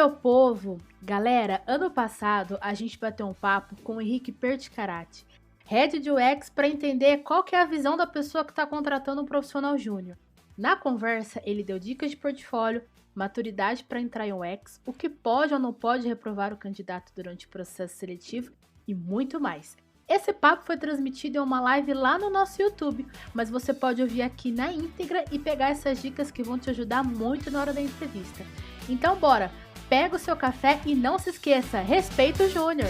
meu povo! Galera, ano passado a gente bateu um papo com o Henrique Perticarati, Head de UX, para entender qual que é a visão da pessoa que está contratando um profissional júnior. Na conversa, ele deu dicas de portfólio, maturidade para entrar em UX, o que pode ou não pode reprovar o candidato durante o processo seletivo e muito mais. Esse papo foi transmitido em uma live lá no nosso YouTube, mas você pode ouvir aqui na íntegra e pegar essas dicas que vão te ajudar muito na hora da entrevista. Então bora, pega o seu café e não se esqueça, respeita o Júnior!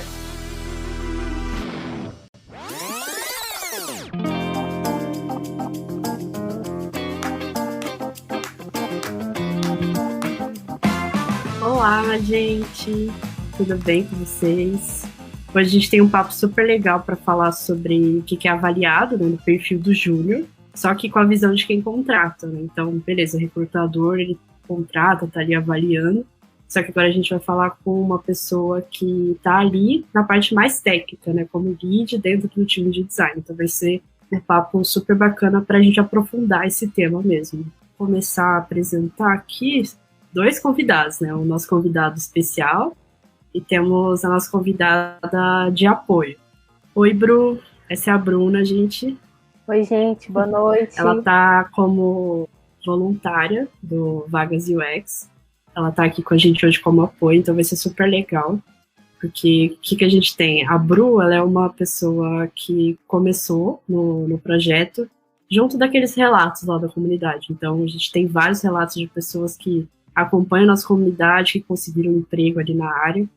Olá, gente! Tudo bem com vocês? Hoje a gente tem um papo super legal para falar sobre o que é avaliado, né, no perfil do júnior, só que com a visão de quem contrata, né? Então, beleza, o recrutador, ele contrata, tá ali avaliando, só que agora a gente vai falar com uma pessoa que tá ali na parte mais técnica, né, como lead dentro do time de design. Então vai ser um papo super bacana para a gente aprofundar esse tema mesmo. Vou começar a apresentar aqui 2 convidados, né? O nosso convidado especial e temos a nossa convidada de apoio. Oi, Bru. Essa é a Bruna, gente. Oi, gente. Boa noite. Ela está como voluntária do Vagas UX. Ela está aqui com a gente hoje como apoio, então vai ser super legal. Porque o que a gente tem? A Bru, ela é uma pessoa que começou no projeto junto daqueles relatos lá da comunidade. Então, a gente tem vários relatos de pessoas que acompanham a nossa comunidade, que conseguiram um emprego ali na área.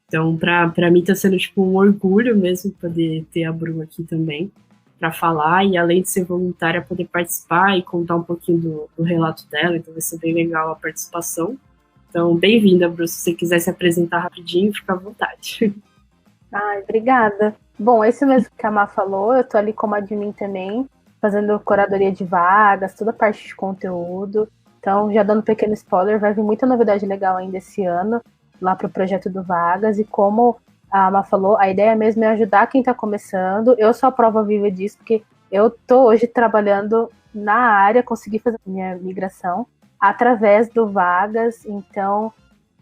Então, para mim, está sendo tipo um orgulho mesmo poder ter a Bru aqui também para falar, e além de ser voluntária, poder participar e contar um pouquinho do relato dela. Então, vai ser bem legal a participação. Então, bem-vinda, Bru. Se você quiser se apresentar rapidinho, fica à vontade. Ai, obrigada. Bom, esse mesmo que a Má falou, eu tô ali como admin também, fazendo curadoria de vagas, toda a parte de conteúdo. Então, já dando um pequeno spoiler, vai vir muita novidade legal ainda esse ano, lá pro projeto do Vagas. E como a Má falou, a ideia mesmo é ajudar quem tá começando. Eu sou a prova viva disso, porque eu tô hoje trabalhando na área, consegui fazer minha migração através do Vagas. Então,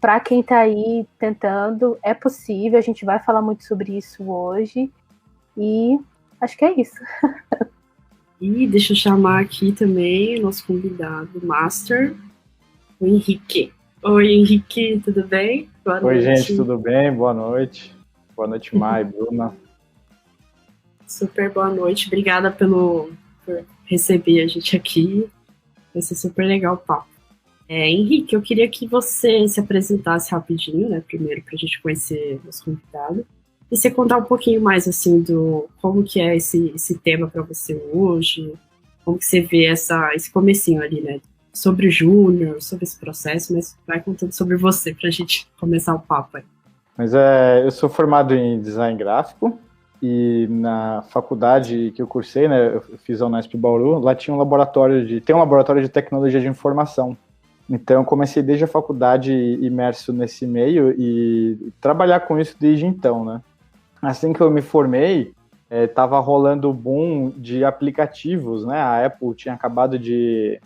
para quem está aí tentando, é possível. A gente vai falar muito sobre isso hoje. E acho que é isso. E deixa eu chamar aqui também o nosso convidado master, o Henrique. Oi, Henrique, tudo bem? Boa noite. Oi, gente, tudo bem? Boa noite. Boa noite, Mai, Bruna. Super boa noite. Obrigada por receber a gente aqui. Vai ser super legal o papo. Henrique, eu queria que você se apresentasse rapidinho, né? Primeiro, para a gente conhecer os convidados. E você contar um pouquinho mais, assim, do como que é esse tema para você hoje, como que você vê esse comecinho ali, né? Sobre o Júnior, sobre esse processo, mas vai contando sobre você para a gente começar o papo aí. Mas eu sou formado em design gráfico e na faculdade que eu cursei, né, eu fiz a Unesp Bauru, lá tinha um laboratório de tecnologia de informação. Então, eu comecei desde a faculdade imerso nesse meio e trabalhar com isso desde então, né? Assim que eu me formei, estava rolando o boom de aplicativos, né? A Apple tinha acabado de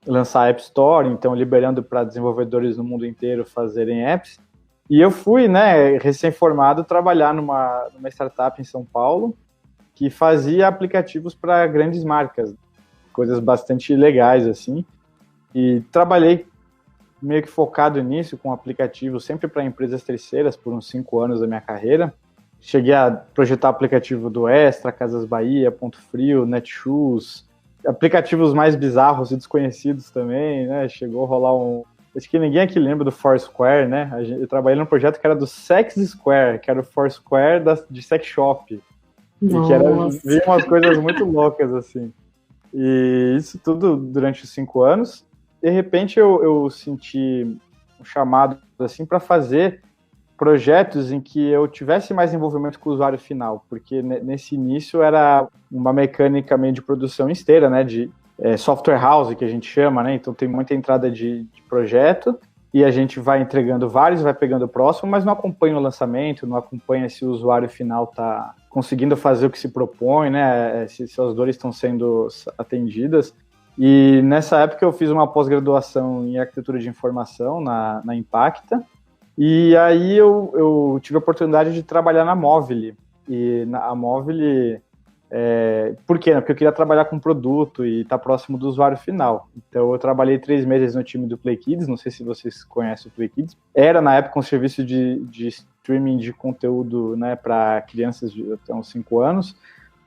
lançar a App Store, então liberando para desenvolvedores no mundo inteiro fazerem apps. E eu fui, né, recém-formado, trabalhar numa startup em São Paulo que fazia aplicativos para grandes marcas, coisas bastante legais, assim. E trabalhei meio que focado nisso, com aplicativos sempre para empresas terceiras por uns 5 anos da minha carreira. Cheguei a projetar aplicativo do Extra, Casas Bahia, Ponto Frio, Netshoes, aplicativos mais bizarros e desconhecidos também, né? Chegou a rolar acho que ninguém aqui lembra do Foursquare, né? Eu trabalhei num projeto que era do Sex Square, que era o Foursquare de sex shop. Nossa. E que viam umas coisas muito loucas, assim. E isso tudo durante os 5 anos. De repente eu senti um chamado assim para fazer projetos em que eu tivesse mais envolvimento com o usuário final, porque nesse início era uma mecânica meio de produção esteira, né, de software house, que a gente chama, né, então tem muita entrada de projeto e a gente vai entregando vários, vai pegando o próximo, mas não acompanha o lançamento, não acompanha se o usuário final está conseguindo fazer o que se propõe, né, se as dores estão sendo atendidas. E nessa época eu fiz uma pós-graduação em arquitetura de informação na Impacta, E aí eu tive a oportunidade de trabalhar na Movile. E a Movile, por quê? Porque eu queria trabalhar com produto e estar próximo do usuário final. Então eu trabalhei 3 meses no time do Play Kids, não sei se vocês conhecem o Play Kids. Era na época um serviço de streaming de conteúdo, né, para crianças de até uns 5 anos.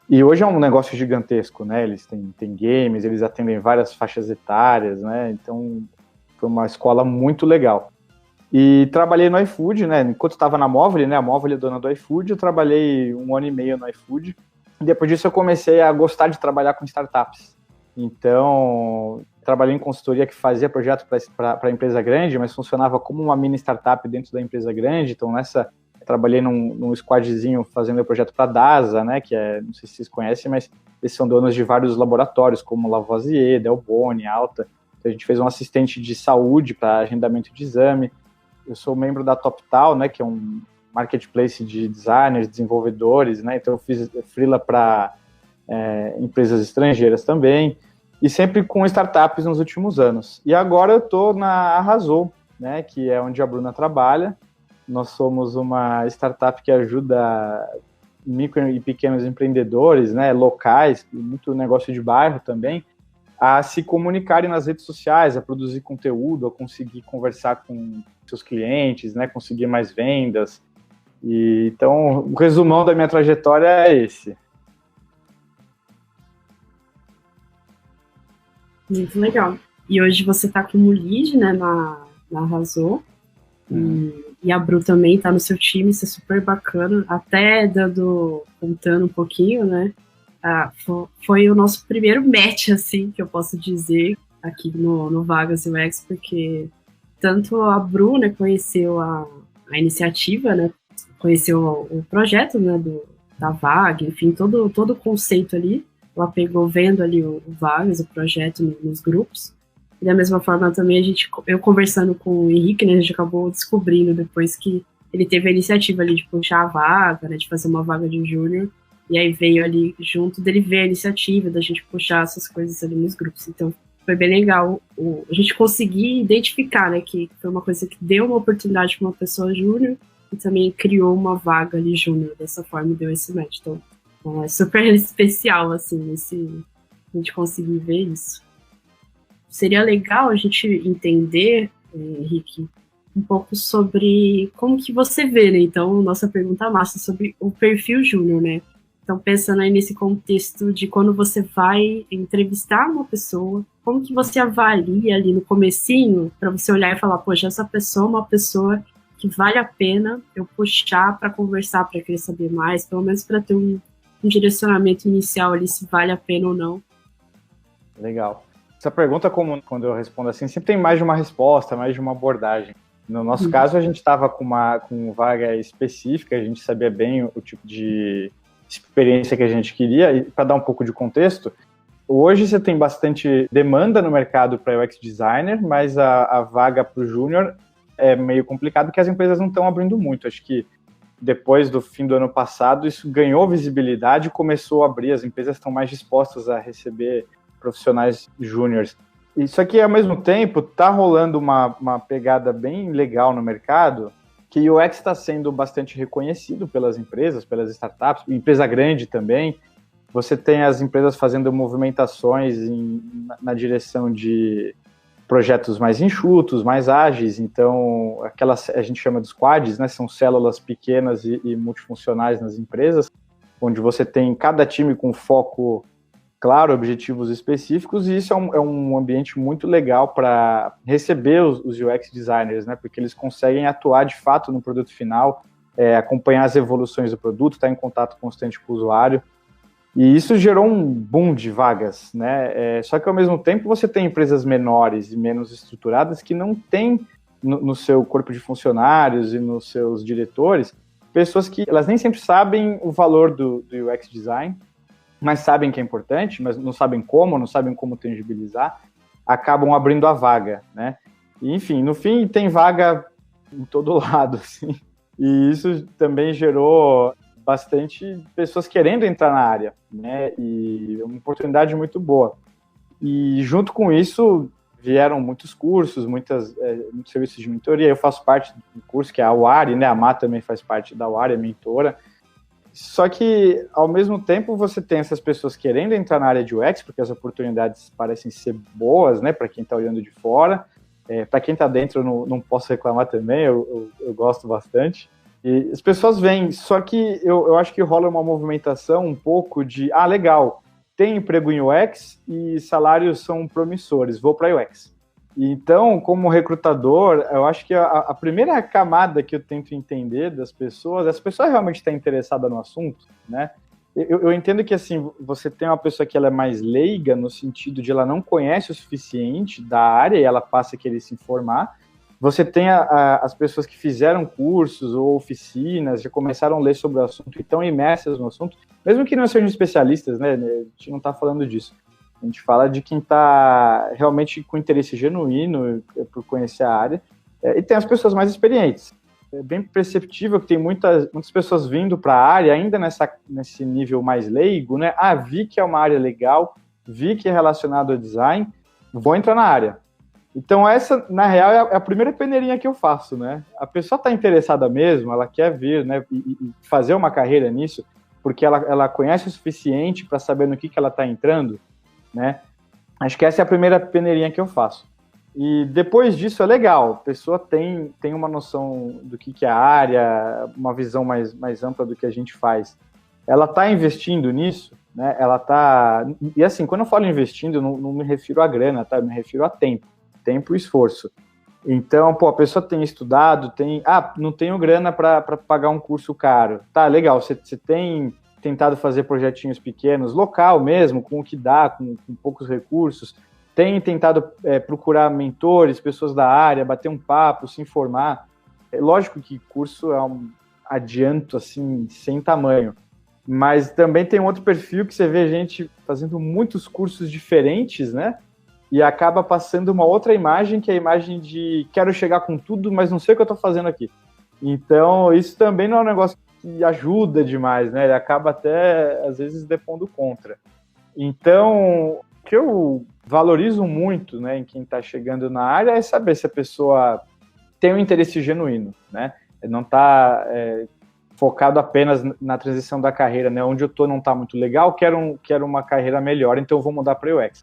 E hoje é um negócio gigantesco, né? Eles têm games, eles atendem várias faixas etárias, né? Então foi uma escola muito legal. E trabalhei no iFood, né? Enquanto estava na Movile, né? A Movile é dona do iFood, eu trabalhei 1 ano e meio no iFood. E depois disso eu comecei a gostar de trabalhar com startups. Então, trabalhei em consultoria que fazia projeto para empresa grande, mas funcionava como uma mini startup dentro da empresa grande. Então, trabalhei num squadzinho fazendo o projeto para a DASA, né? Que não sei se vocês conhecem, mas eles são donos de vários laboratórios, como Lavoisier, Delboni, Alta. Então, a gente fez um assistente de saúde para agendamento de exame. Eu sou membro da TopTal, né, que é um marketplace de designers, desenvolvedores, né, então eu fiz freela para empresas estrangeiras também, e sempre com startups nos últimos anos. E agora eu estou na Arrasou, né, que é onde a Bruna trabalha. Nós somos uma startup que ajuda micro e pequenos empreendedores, né, locais, muito negócio de bairro também, a se comunicarem nas redes sociais, a produzir conteúdo, a conseguir conversar com seus clientes, né, conseguir mais vendas. Então, o resumão da minha trajetória é esse. Muito legal. E hoje você está como lead, né, na Arrasou. E a Bru também está no seu time, isso é super bacana. Até contando um pouquinho, né, foi o nosso primeiro match, assim, que eu posso dizer, aqui no Vagas UX, porque tanto a Bru, né, conheceu a iniciativa, né, conheceu o projeto, né, da Vaga, enfim, todo o conceito ali, ela pegou vendo ali o Vagas, o projeto nos grupos, e da mesma forma também eu conversando com o Henrique, né, a gente acabou descobrindo depois que ele teve a iniciativa ali de puxar a vaga, né, de fazer uma vaga de júnior, e aí veio ali junto dele ver a iniciativa, da gente puxar essas coisas ali nos grupos. Então, foi bem legal a gente conseguir identificar, né, que foi uma coisa que deu uma oportunidade para uma pessoa júnior e também criou uma vaga ali júnior. Dessa forma, deu esse match. Então, é super especial, assim, a gente conseguir ver isso. Seria legal a gente entender, Henrique, um pouco sobre como que você vê, né? Então, nossa pergunta massa sobre o perfil júnior, né? Então, pensando aí nesse contexto de quando você vai entrevistar uma pessoa, como que você avalia ali no comecinho para você olhar e falar, poxa, essa pessoa é uma pessoa que vale a pena eu puxar para conversar, para querer saber mais, pelo menos para ter um direcionamento inicial ali, se vale a pena ou não. Legal. Essa pergunta, quando eu respondo assim, sempre tem mais de uma resposta, mais de uma abordagem. No nosso caso, a gente estava com vaga específica, a gente sabia bem o tipo de experiência que a gente queria, e para dar um pouco de contexto, hoje você tem bastante demanda no mercado para UX designer, mas a vaga para o júnior é meio complicado porque as empresas não estão abrindo muito. Acho que depois do fim do ano passado isso ganhou visibilidade e começou a abrir, as empresas estão mais dispostas a receber profissionais júniores. Isso aqui, ao mesmo tempo, está rolando uma pegada bem legal no mercado, que o UX está sendo bastante reconhecido pelas empresas, pelas startups, empresa grande também. Você tem as empresas fazendo movimentações na direção de projetos mais enxutos, mais ágeis. Então, a gente chama de squads, né? São células pequenas e multifuncionais nas empresas, onde você tem cada time com foco claro, objetivos específicos, e isso é um ambiente muito legal para receber os UX designers, né? Porque eles conseguem atuar de fato no produto final, acompanhar as evoluções do produto, estar em contato constante com o usuário. E isso gerou um boom de vagas, né? Só que ao mesmo tempo você tem empresas menores e menos estruturadas que não têm no seu corpo de funcionários e nos seus diretores pessoas que elas nem sempre sabem o valor do UX design, mas sabem que é importante, mas não sabem como tangibilizar, acabam abrindo a vaga, né? E, enfim, no fim tem vaga em todo lado, assim. E isso também gerou bastante pessoas querendo entrar na área, né? E é uma oportunidade muito boa. E junto com isso vieram muitos cursos, muitos serviços de mentoria. Eu faço parte do curso, que é a UARI, né? A Má também faz parte da UARI, é mentora. Só que, ao mesmo tempo, você tem essas pessoas querendo entrar na área de UX, porque as oportunidades parecem ser boas, né? Para quem está olhando de fora. Para quem está dentro, eu não posso reclamar também, eu gosto bastante. E as pessoas vêm, só que eu acho que rola uma movimentação um pouco de, legal, tem emprego em UX e salários são promissores, vou para UX. Então, como recrutador, eu acho que a primeira camada que eu tento entender das pessoas, essa pessoa realmente está interessada no assunto, né? Eu entendo que, assim, você tem uma pessoa que ela é mais leiga, no sentido de ela não conhece o suficiente da área e ela passa a querer se informar. Você tem as pessoas que fizeram cursos ou oficinas, já começaram a ler sobre o assunto e estão imersas no assunto, mesmo que não sejam especialistas, né? A gente não está falando disso. A gente fala de quem está realmente com interesse genuíno por conhecer a área. E tem as pessoas mais experientes. É bem perceptível que tem muitas pessoas vindo para a área, ainda nesse nível mais leigo, né? Vi que é uma área legal, vi que é relacionado ao design, vou entrar na área. Então essa, na real, é a primeira peneirinha que eu faço, né? A pessoa está interessada mesmo, ela quer vir, né, e fazer uma carreira nisso, porque ela conhece o suficiente para saber no que ela está entrando, né? Acho que essa é a primeira peneirinha que eu faço. E depois disso é legal, a pessoa tem uma noção do que é a área, uma visão mais ampla do que a gente faz. Ela está investindo nisso, né? Ela está... E assim, quando eu falo investindo, eu não me refiro a grana, tá? Eu me refiro a tempo e esforço. Então, a pessoa tem estudado, não tenho grana para pagar um curso caro. Tá, legal, você tem tentado fazer projetinhos pequenos, local mesmo, com o que dá, com poucos recursos, tem tentado procurar mentores, pessoas da área, bater um papo, se informar. É lógico que curso é um adianto, assim, sem tamanho, mas também tem um outro perfil que você vê gente fazendo muitos cursos diferentes, né? E acaba passando uma outra imagem, que é a imagem de quero chegar com tudo, mas não sei o que eu estou fazendo aqui. Então, isso também não é um negócio que ajuda demais, né? Ele acaba até, às vezes, depondo contra. Então, o que eu valorizo muito, né, em quem está chegando na área é saber se a pessoa tem um interesse genuíno, né? Não está focado apenas na transição da carreira, né? Onde eu estou não está muito legal, quero uma carreira melhor, então eu vou mudar para UX.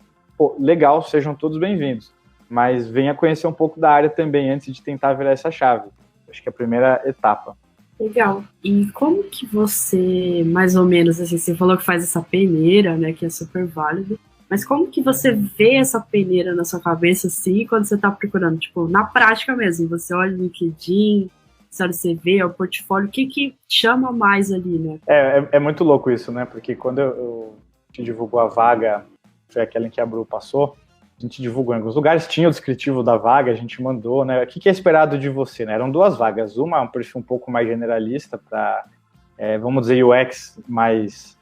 Legal, sejam todos bem-vindos, mas venha conhecer um pouco da área também antes de tentar virar essa chave. Acho que é a primeira etapa. Legal. E como que você, mais ou menos, assim, você falou que faz essa peneira, né, que é super válido, mas como que você vê essa peneira na sua cabeça, assim, quando você está procurando? Tipo, na prática mesmo, você olha o LinkedIn, você olha o CV, o portfólio, o que chama mais ali, né? É muito louco isso, né, porque quando eu te divulgou a vaga, foi aquela em que a Bru passou, a gente divulgou em alguns lugares, tinha o descritivo da vaga, a gente mandou, né, o que é esperado de você, né, eram duas vagas, uma um perfil um pouco mais generalista para, vamos dizer, UX mais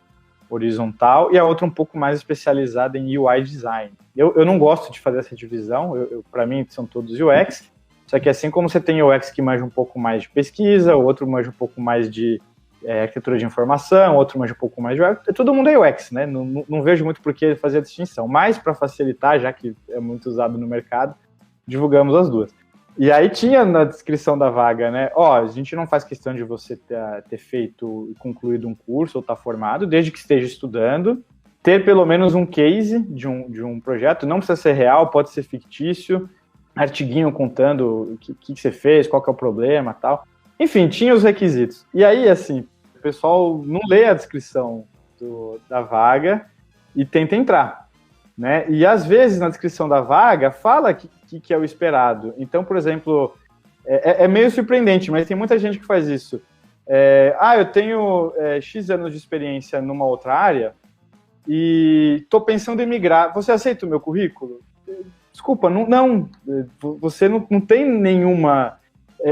horizontal, e a outra um pouco mais especializada em UI design. Eu não gosto de fazer essa divisão, para mim são todos UX, só que assim como você tem UX que manja um pouco mais de pesquisa, o outro manja um pouco mais de arquitetura de informação, outro manja um pouco mais de UX, todo mundo é UX, né? Não vejo muito por que fazer a distinção, mas para facilitar, já que é muito usado no mercado, divulgamos as duas. E aí tinha na descrição da vaga, né? A gente não faz questão de você ter feito e concluído um curso ou estar formado, desde que esteja estudando, ter pelo menos um case de um projeto, não precisa ser real, pode ser fictício, artiguinho contando o que você fez, qual que é o problema e tal. Enfim, tinha os requisitos. E aí, assim, o pessoal não lê a descrição da vaga e tenta entrar, né? E às vezes na descrição da vaga fala que é o esperado. Então, por exemplo, é meio surpreendente, mas tem muita gente que faz isso. Eu tenho X anos de experiência numa outra área e estou pensando em migrar. Você aceita o meu currículo? Desculpa, não. Você não tem nenhuma...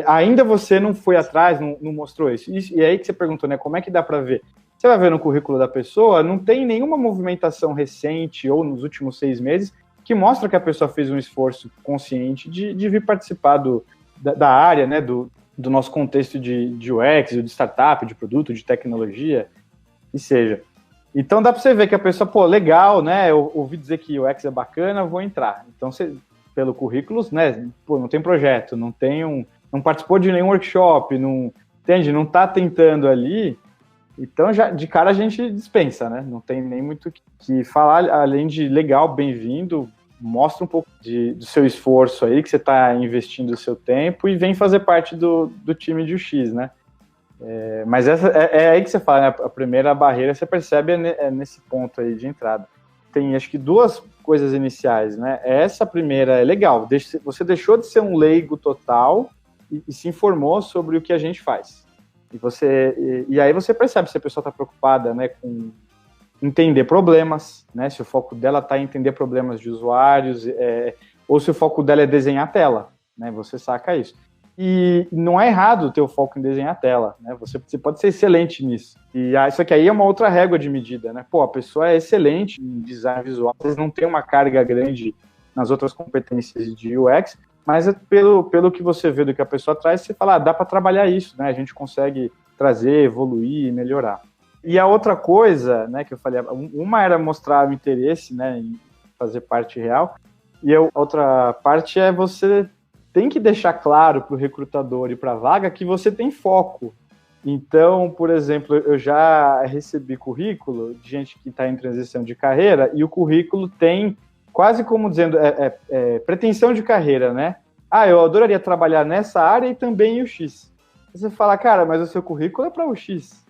ainda você não foi atrás, não mostrou isso. E aí que você perguntou, né? Como é que dá para ver? Você vai ver no currículo da pessoa, não tem nenhuma movimentação recente ou nos últimos 6 meses que mostra que a pessoa fez um esforço consciente de vir participar da área, né? Do nosso contexto de UX, de startup, de produto, de tecnologia, que seja. Então dá para você ver que a pessoa, legal, né? Eu ouvi dizer que o UX é bacana, vou entrar. Então você pelo currículo, né? Pô, não tem projeto, não participou de nenhum workshop, entende? Não está tentando ali. Então, já de cara a gente dispensa, né? Não tem nem muito que falar, além de legal, bem-vindo, mostra um pouco do seu esforço aí, que você está investindo o seu tempo e vem fazer parte do time de UX, né? Mas é aí que você fala, né? A primeira barreira você percebe nesse ponto aí de entrada. Tem, acho que, duas coisas iniciais, né? Essa primeira é legal, você deixou de ser um leigo total e se informou sobre o que a gente faz. E aí você percebe se a pessoa está preocupada, né, com entender problemas, né, se o foco dela está em entender problemas de usuários, ou se o foco dela é desenhar a tela, né, você saca isso. E não é errado ter o foco em desenhar a tela, né, você pode ser excelente nisso. E isso aqui aí é uma outra régua de medida, né, pô, a pessoa é excelente em design visual, às vezes não tem uma carga grande nas outras competências de UX, mas pelo que você vê do que a pessoa traz, você fala, dá para trabalhar isso, né? A gente consegue trazer, evoluir e melhorar. E a outra coisa, né, que eu falei, uma era mostrar o interesse, né, em fazer parte real, e a outra parte é você tem que deixar claro para o recrutador e para a vaga que você tem foco. Então, por exemplo, eu já recebi currículo de gente que está em transição de carreira e o currículo tem quase como dizendo, pretensão de carreira, né? Eu adoraria trabalhar nessa área e também em UX. Você fala, cara, mas o seu currículo é para UX,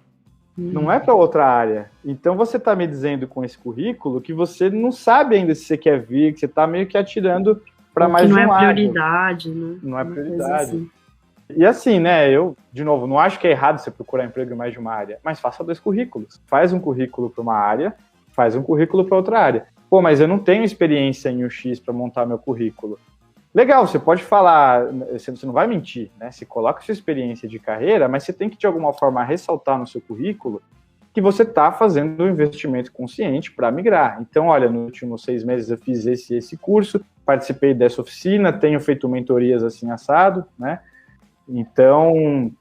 não é para outra área. Então você está me dizendo com esse currículo que você não sabe ainda se você quer vir, que você está meio que atirando para mais um lado. Não é prioridade, né? Não é prioridade. Assim. E assim, né, eu, de novo, não acho que é errado você procurar emprego em mais de uma área, mas faça 2 currículos. Faz um currículo para uma área, faz um currículo para outra área. Pô, mas eu não tenho experiência em UX para montar meu currículo. Legal, você pode falar, você não vai mentir, né? Você coloca sua experiência de carreira, mas você tem que, de alguma forma, ressaltar no seu currículo que você está fazendo um investimento consciente para migrar. Então, olha, nos últimos 6 meses eu fiz esse curso, participei dessa oficina, tenho feito mentorias assim assado, né? Então,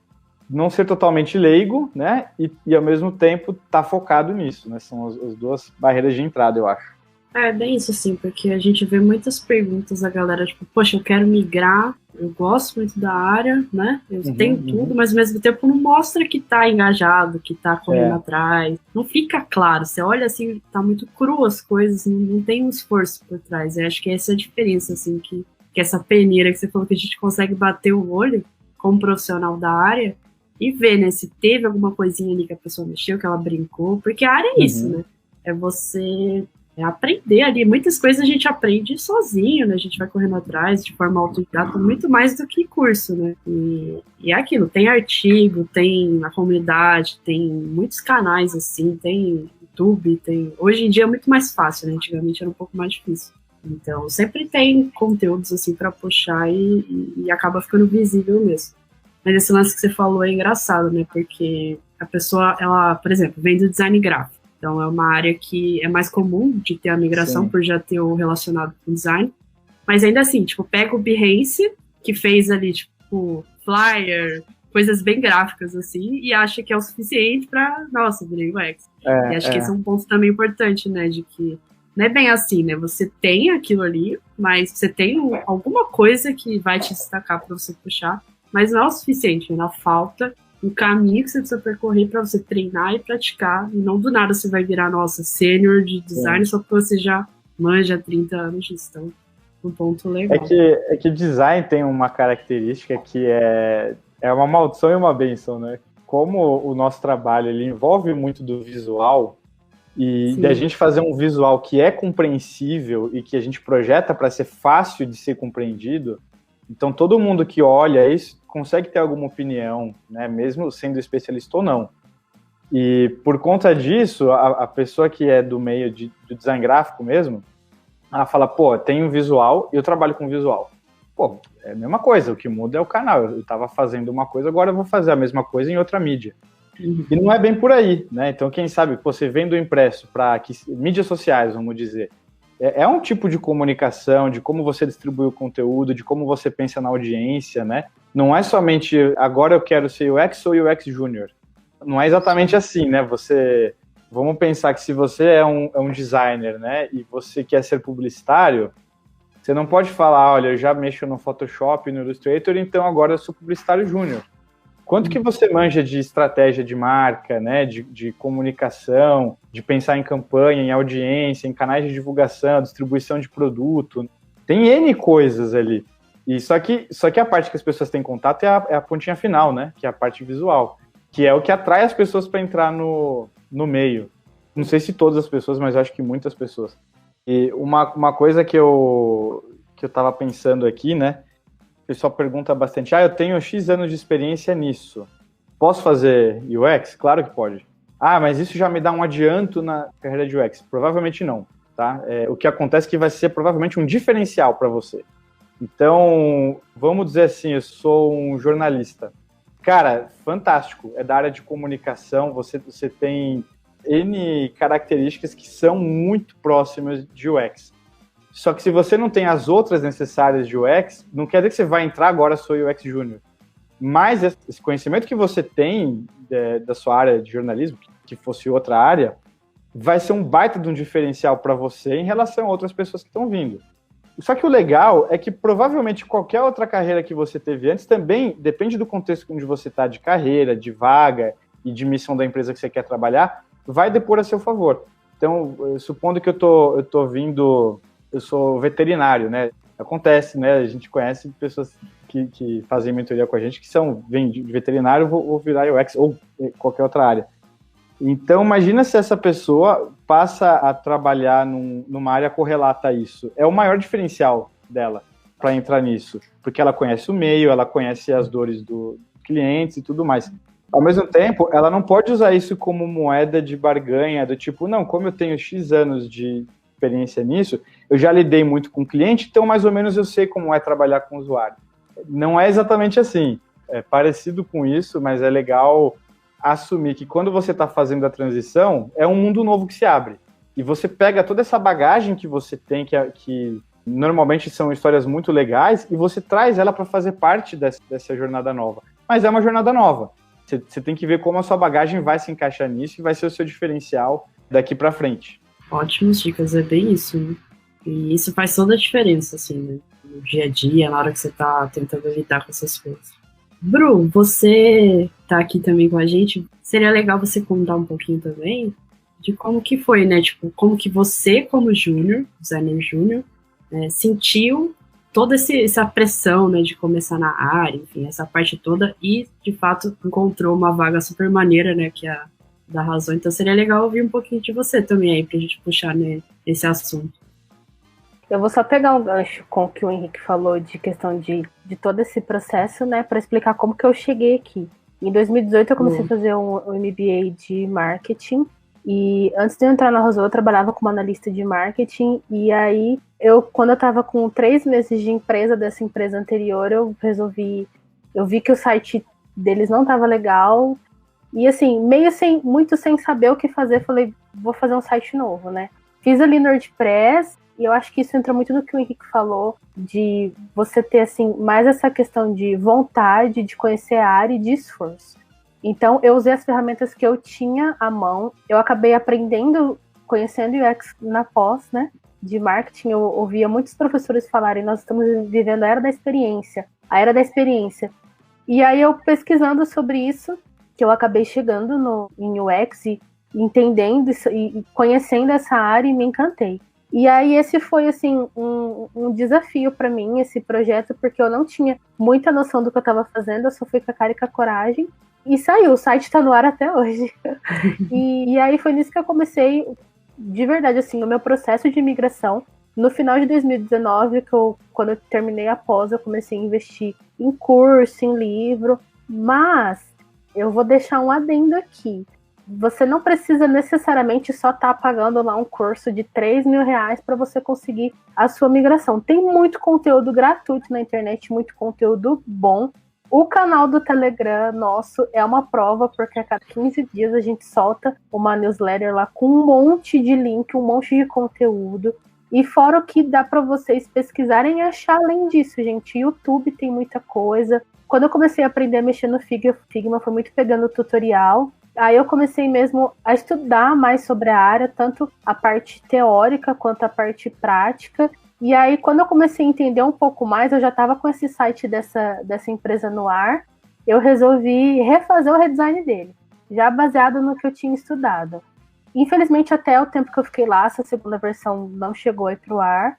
não ser totalmente leigo, né? E ao mesmo tempo estar focado nisso, né? São as 2 barreiras de entrada, eu acho. É bem isso, assim, porque a gente vê muitas perguntas da galera, tipo, poxa, eu quero migrar, eu gosto muito da área, né? Eu tenho tudo, mas ao mesmo tempo não mostra que tá engajado, que tá correndo atrás. Não fica claro, você olha assim, tá muito cru as coisas, não tem um esforço por trás. Eu acho que essa é a diferença, assim, que essa peneira que você falou que a gente consegue bater o olho como profissional da área e ver, né, se teve alguma coisinha ali que a pessoa mexeu, que ela brincou, porque a área é isso, né? É você aprender ali. Muitas coisas a gente aprende sozinho, né? A gente vai correndo atrás de forma autodidata, muito mais do que curso, né? E é aquilo, tem artigo, tem a comunidade, tem muitos canais assim, tem YouTube, tem... Hoje em dia é muito mais fácil, né? Antigamente era um pouco mais difícil. Então, sempre tem conteúdos assim para puxar e acaba ficando visível mesmo. Mas esse lance que você falou é engraçado, né? Porque a pessoa, ela, por exemplo, vem do design gráfico. Então, é uma área que é mais comum de ter a migração, por já ter o relacionado com design. Mas ainda assim, tipo, pega o Behance, que fez ali, tipo, flyer, coisas bem gráficas, assim, e acha que é o suficiente pra, nossa, virei UX. E acho que esse é um ponto também importante, né, de que não é bem assim, né, você tem aquilo ali, mas você tem alguma coisa que vai te destacar pra você puxar, mas não é o suficiente, ainda falta um caminho que você precisa percorrer para você treinar e praticar, e não do nada você vai virar, nossa, sênior de design só porque você já manja 30 anos disso. Então, um ponto legal. É que design tem uma característica que é uma maldição e uma bênção, né? Como o nosso trabalho ele envolve muito do visual, e da gente fazer um visual que é compreensível e que a gente projeta para ser fácil de ser compreendido, então todo mundo que olha isso consegue ter alguma opinião, né, mesmo sendo especialista ou não. E por conta disso, a pessoa que é do meio do design gráfico mesmo, ela fala, pô, tem um visual e eu trabalho com visual. Pô, é a mesma coisa, o que muda é o canal. Eu estava fazendo uma coisa, agora eu vou fazer a mesma coisa em outra mídia. E não é bem por aí, né? Então, quem sabe, você vendo impresso para mídias sociais, vamos dizer, é um tipo de comunicação, de como você distribui o conteúdo, de como você pensa na audiência, né? Não é somente, agora eu quero ser UX ou UX Júnior. Não é exatamente assim, né? Vamos pensar que se você é um designer, né? E você quer ser publicitário, Você não pode falar, olha, eu já mexo no Photoshop, no Illustrator, então agora eu sou publicitário júnior. Quanto que você manja de estratégia de marca, né, de comunicação, de pensar em campanha, em audiência, em canais de divulgação, distribuição de produto? Tem N coisas ali. E só que a parte que as pessoas têm contato é a pontinha final, né, que é a parte visual, que é o que atrai as pessoas para entrar no meio. Não sei se todas as pessoas, mas eu acho que muitas pessoas. E uma coisa que eu estava pensando aqui, né, o pessoal pergunta bastante, eu tenho X anos de experiência nisso, posso fazer UX? Claro que pode. Mas isso já me dá um adianto na carreira de UX? Provavelmente não, tá? O que acontece é que vai ser provavelmente um diferencial para você. Então, vamos dizer assim, eu sou um jornalista. Cara, fantástico, é da área de comunicação, você tem N características que são muito próximas de UX. Só que se você não tem as outras necessárias de UX, não quer dizer que você vai entrar agora, sou UX Júnior. Mas esse conhecimento que você tem da sua área de jornalismo, que fosse outra área, vai ser um baita de um diferencial para você em relação a outras pessoas que estão vindo. Só que o legal é que provavelmente qualquer outra carreira que você teve antes também depende do contexto onde você está de carreira, de vaga e de missão da empresa que você quer trabalhar, vai depor a seu favor. Então, supondo que eu tô vindo... Eu sou veterinário, né? Acontece, né? A gente conhece pessoas que fazem mentoria com a gente que vêm de veterinário ou virar UX ou qualquer outra área. Então, imagina se essa pessoa passa a trabalhar numa área correlata a isso. É o maior diferencial dela para entrar nisso, porque ela conhece o meio, ela conhece as dores dos clientes e tudo mais. Ao mesmo tempo, ela não pode usar isso como moeda de barganha, do tipo, não, como eu tenho X anos de experiência nisso, eu já lidei muito com cliente, então mais ou menos eu sei como é trabalhar com usuário. Não é exatamente assim, é parecido com isso, mas é legal assumir que quando você está fazendo a transição, é um mundo novo que se abre. E você pega toda essa bagagem que você tem, que normalmente são histórias muito legais, e você traz ela para fazer parte dessa jornada nova. Mas é uma jornada nova. Você tem que ver como a sua bagagem vai se encaixar nisso e vai ser o seu diferencial daqui para frente. Ótimas dicas, é bem isso, né? E isso faz toda a diferença, assim, né? No dia a dia, na hora que você tá tentando lidar com essas coisas. Bru, você tá aqui também com a gente. Seria legal você contar um pouquinho também de como que foi, né? Tipo, como que você, como júnior, designer júnior, sentiu toda essa pressão, né, de começar na área, enfim, essa parte toda, e, de fato, encontrou uma vaga super maneira, né, que é a da Razão. Então seria legal ouvir um pouquinho de você também aí, pra gente puxar, né, esse assunto. Eu vou só pegar um gancho com o que o Henrique falou de questão de todo esse processo, né, para explicar como que eu cheguei aqui. Em 2018 eu comecei a fazer um MBA de marketing, e antes de eu entrar na Rosou eu trabalhava como analista de marketing, e aí quando eu estava com 3 meses de empresa dessa empresa anterior, eu vi que o site deles não estava legal, e assim, muito sem saber o que fazer, falei, vou fazer um site novo, né? Fiz ali no WordPress, e eu acho que isso entra muito no que o Henrique falou, de você ter, assim, mais essa questão de vontade, de conhecer a área e de esforço. Então, eu usei as ferramentas que eu tinha à mão, eu acabei aprendendo, conhecendo UX na pós, né, de marketing. Eu ouvia muitos professores falarem, nós estamos vivendo a era da experiência. E aí, eu pesquisando sobre isso, que eu acabei chegando em UX e entendendo e conhecendo essa área e me encantei. E aí esse foi, assim, um desafio para mim, esse projeto, porque eu não tinha muita noção do que eu estava fazendo, eu só fui com a cara e com a coragem, e saiu, o site está no ar até hoje. E aí foi nisso que eu comecei, de verdade, assim, o meu processo de imigração. No final de 2019, quando eu terminei a pós, eu comecei a investir em curso, em livro, mas eu vou deixar um adendo aqui. Você não precisa necessariamente só estar pagando lá um curso de R$3.000 para você conseguir a sua migração. Tem muito conteúdo gratuito na internet, muito conteúdo bom. O canal do Telegram nosso é uma prova, porque a cada 15 dias a gente solta uma newsletter lá com um monte de link, um monte de conteúdo. E fora o que dá para vocês pesquisarem e achar além disso, gente. YouTube tem muita coisa. Quando eu comecei a aprender a mexer no Figma foi muito pegando o tutorial. Aí eu comecei mesmo a estudar mais sobre a área, tanto a parte teórica quanto a parte prática. E aí, quando eu comecei a entender um pouco mais, eu já estava com esse site dessa empresa no ar, eu resolvi refazer o redesign dele, já baseado no que eu tinha estudado. Infelizmente, até o tempo que eu fiquei lá, essa segunda versão não chegou aí para o ar.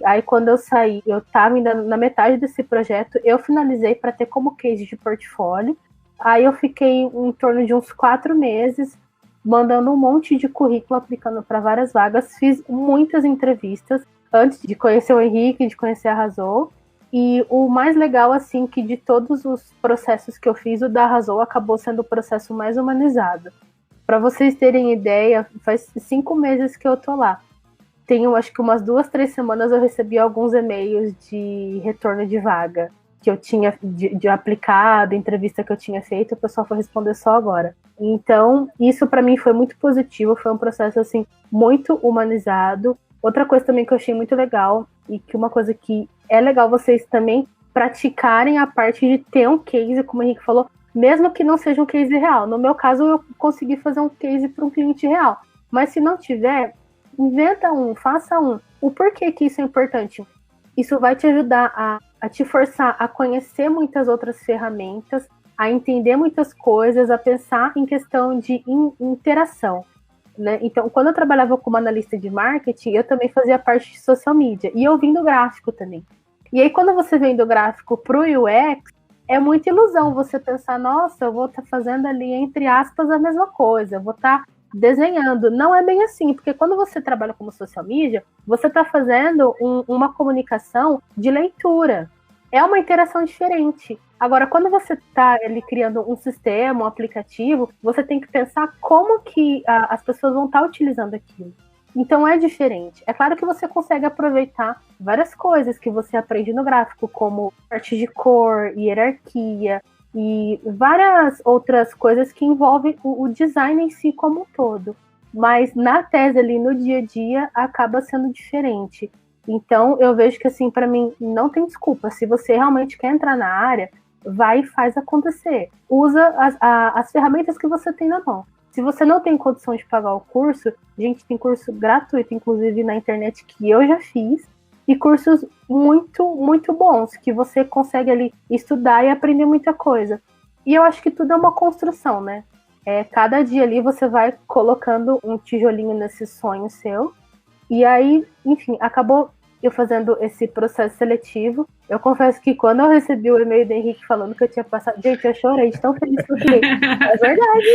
Aí, quando eu saí, eu estava ainda na metade desse projeto, eu finalizei para ter como case de portfólio. Aí eu fiquei em torno de uns 4 meses, mandando um monte de currículo, aplicando para várias vagas. Fiz muitas entrevistas antes de conhecer o Henrique, de conhecer a Arrasou. E o mais legal, assim, que de todos os processos que eu fiz, o da Arrasou acabou sendo o processo mais humanizado. Para vocês terem ideia, faz 5 meses que eu tô lá. Tenho, acho que umas 2, 3 semanas eu recebi alguns e-mails de retorno de vaga que eu tinha de aplicado, entrevista que eu tinha feito, o pessoal foi responder só agora. Então, isso para mim foi muito positivo, foi um processo, assim, muito humanizado. Outra coisa também que eu achei muito legal, e que uma coisa que é legal vocês também praticarem a parte de ter um case, como o Henrique falou, mesmo que não seja um case real. No meu caso, eu consegui fazer um case para um cliente real. Mas se não tiver, inventa um, faça um. O porquê que isso é importante? Isso vai te ajudar a te forçar a conhecer muitas outras ferramentas, a entender muitas coisas, a pensar em questão de interação. Né? Então, quando eu trabalhava como analista de marketing, eu também fazia parte de social media. E eu vim do gráfico também. E aí, quando você vem do gráfico para o UX, é muita ilusão você pensar, nossa, eu vou estar fazendo ali, entre aspas, a mesma coisa. Eu vou estar desenhando. Não é bem assim, porque quando você trabalha como social media, você está fazendo uma comunicação de leitura. É uma interação diferente. Agora, quando você está ali criando um sistema, um aplicativo, você tem que pensar como que as pessoas vão estar utilizando aquilo. Então é diferente. É claro que você consegue aproveitar várias coisas que você aprende no gráfico, como parte de cor, hierarquia e várias outras coisas que envolvem o design em si como um todo. Mas na tese ali, no dia a dia, acaba sendo diferente. Então eu vejo que, assim, para mim, não tem desculpa. Se você realmente quer entrar na área, vai e faz acontecer. Usa as ferramentas que você tem na mão. Se você não tem condição de pagar o curso, gente, tem curso gratuito, inclusive na internet, que eu já fiz, e cursos muito, muito bons, que você consegue ali estudar e aprender muita coisa. E eu acho que tudo é uma construção, né? Cada dia ali você vai colocando um tijolinho nesse sonho seu, e aí, enfim, acabou eu fazendo esse processo seletivo. Eu confesso que quando eu recebi o e-mail do Henrique falando que eu tinha passado, gente, eu chorei de tão feliz que eu fiquei. É verdade.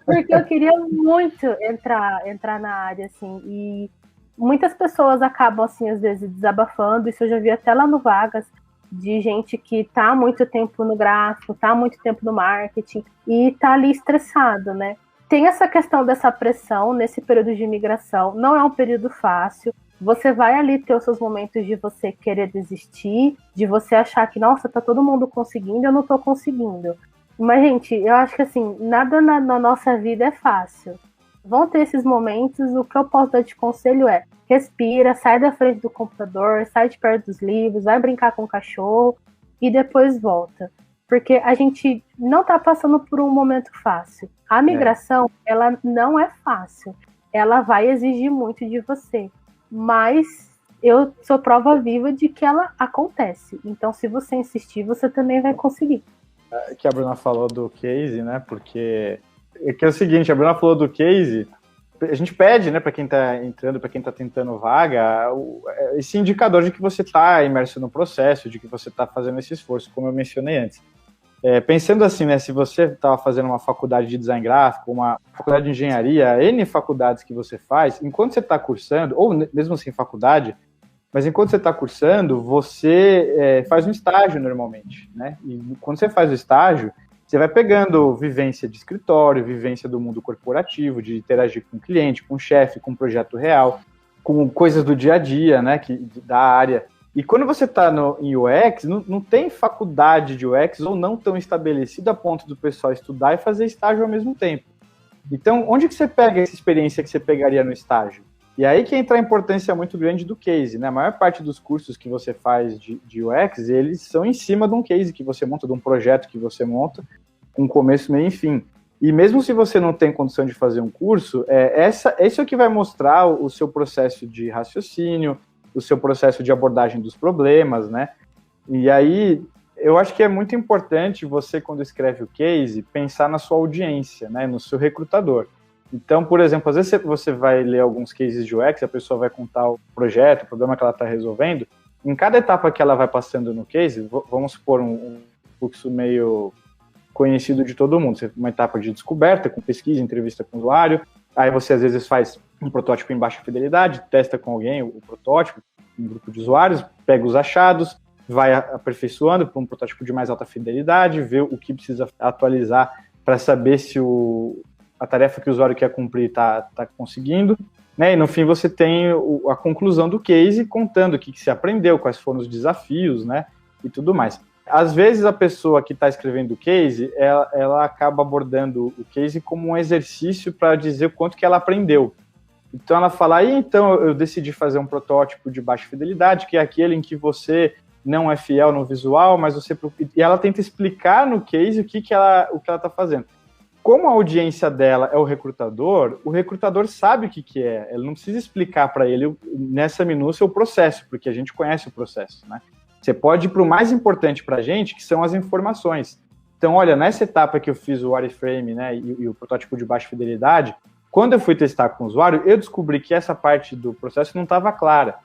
Porque eu queria muito entrar na área, assim, e muitas pessoas acabam, assim, às vezes desabafando. Isso eu já vi até lá no Vagas, de gente que tá há muito tempo no gráfico, tá há muito tempo no marketing e tá ali estressado, né? Tem essa questão dessa pressão nesse período de imigração. Não é um período fácil. Você vai ali ter os seus momentos de você querer desistir, de você achar que, nossa, tá todo mundo conseguindo, eu não tô conseguindo. Mas, gente, eu acho que, assim, nada na nossa vida é fácil. Vão ter esses momentos, o que eu posso dar de conselho é, respira, sai da frente do computador, sai de perto dos livros, vai brincar com o cachorro e depois volta. Porque a gente não tá passando por um momento fácil. A migração, ela não é fácil. Ela vai exigir muito de você. Mas eu sou prova viva de que ela acontece. Então, se você insistir, você também vai conseguir. Que a Bruna falou do case, né? Porque é o seguinte, a Bruna falou do case, a gente pede, né, para quem está entrando, para quem está tentando vaga, esse indicador de que você está imerso no processo, de que você está fazendo esse esforço, como eu mencionei antes. Pensando assim, né, se você estava fazendo uma faculdade de design gráfico, uma faculdade de engenharia, N faculdades que você faz, enquanto você está cursando, ou mesmo sem faculdade, mas enquanto você está cursando, você faz um estágio normalmente, né? E quando você faz o estágio, você vai pegando vivência de escritório, vivência do mundo corporativo, de interagir com o cliente, com o chefe, com o projeto real, com coisas do dia a dia, né, da área. E quando você está em UX, não tem faculdade de UX ou não tão estabelecida a ponto do pessoal estudar e fazer estágio ao mesmo tempo. Então, onde que você pega essa experiência que você pegaria no estágio? E aí que entra a importância muito grande do case, né? A maior parte dos cursos que você faz de UX, eles são em cima de um case que você monta, de um projeto que você monta, com começo, meio e fim. E mesmo se você não tem condição de fazer um curso, isso é o que vai mostrar o seu processo de raciocínio, o seu processo de abordagem dos problemas, né? E aí, eu acho que é muito importante você, quando escreve o case, pensar na sua audiência, né? No seu recrutador. Então, por exemplo, às vezes você vai ler alguns cases de UX, a pessoa vai contar o projeto, o problema que ela está resolvendo. Em cada etapa que ela vai passando no case, vamos supor um fluxo meio conhecido de todo mundo. Uma etapa de descoberta, com pesquisa, entrevista com o usuário. Aí você, às vezes, faz um protótipo em baixa fidelidade, testa com alguém o protótipo, um grupo de usuários, pega os achados, vai aperfeiçoando para um protótipo de mais alta fidelidade, vê o que precisa atualizar para saber se a tarefa que o usuário quer cumprir está conseguindo. Né? E, no fim, você tem a conclusão do case, contando o que se aprendeu, quais foram os desafios, né? E tudo mais. Às vezes, a pessoa que está escrevendo o case, ela acaba abordando o case como um exercício para dizer o quanto que ela aprendeu. Então, ela fala, então eu decidi fazer um protótipo de baixa fidelidade, que é aquele em que você não é fiel no visual, mas você... E ela tenta explicar no case o que ela está fazendo. Como a audiência dela é o recrutador sabe o que é. Ela não precisa explicar para ele, nessa minúcia, o processo, porque a gente conhece o processo, né? Você pode ir para o mais importante para a gente, que são as informações. Então, olha, nessa etapa que eu fiz o wireframe, né, e o protótipo de baixa fidelidade, quando eu fui testar com o usuário, eu descobri que essa parte do processo não estava clara.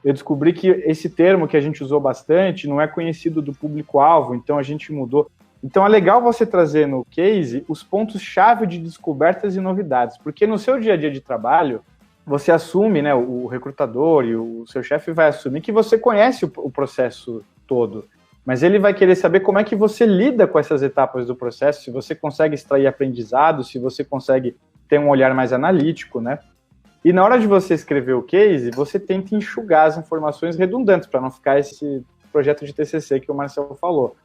Eu descobri que esse termo que a gente usou bastante não é conhecido do público-alvo, então a gente mudou. Então é legal você trazer no case os pontos-chave de descobertas e novidades, porque no seu dia a dia de trabalho, você assume, né, o recrutador e o seu chefe vai assumir que você conhece o processo todo, mas ele vai querer saber como é que você lida com essas etapas do processo, se você consegue extrair aprendizado, se você consegue ter um olhar mais analítico, né? E na hora de você escrever o case, você tenta enxugar as informações redundantes, para não ficar esse projeto de TCC que o Marcelo falou.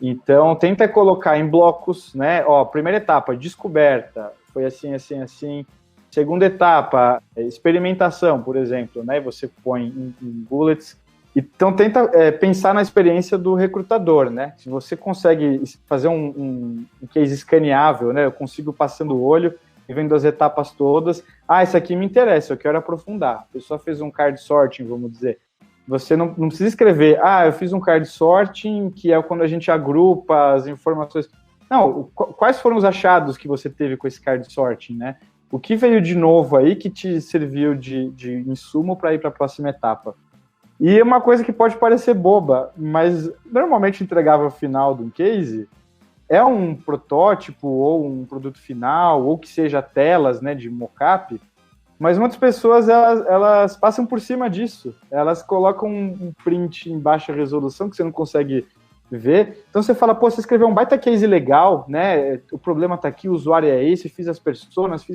Então, tenta colocar em blocos, né? Ó, primeira etapa, descoberta, foi assim, assim, assim. Segunda etapa, experimentação, por exemplo, né? Você põe em bullets. Então, tenta pensar na experiência do recrutador, né? Se você consegue fazer um case escaneável, né? Eu consigo passando o olho e vendo as etapas todas. Isso aqui me interessa, eu quero aprofundar. A pessoa fez um card sorting, vamos dizer. Você não precisa escrever, eu fiz um card sorting, que é quando a gente agrupa as informações. Não, quais foram os achados que você teve com esse card sorting, né? O que veio de novo aí que te serviu de insumo para ir para a próxima etapa? E uma coisa que pode parecer boba, mas normalmente entregável ao final de um case é um protótipo ou um produto final, ou que seja telas, né, de mockup, mas muitas pessoas elas passam por cima disso. Elas colocam um print em baixa resolução que você não consegue ver. Então você fala, você escreveu um baita case legal, né? O problema tá aqui, o usuário é esse, fiz as personas,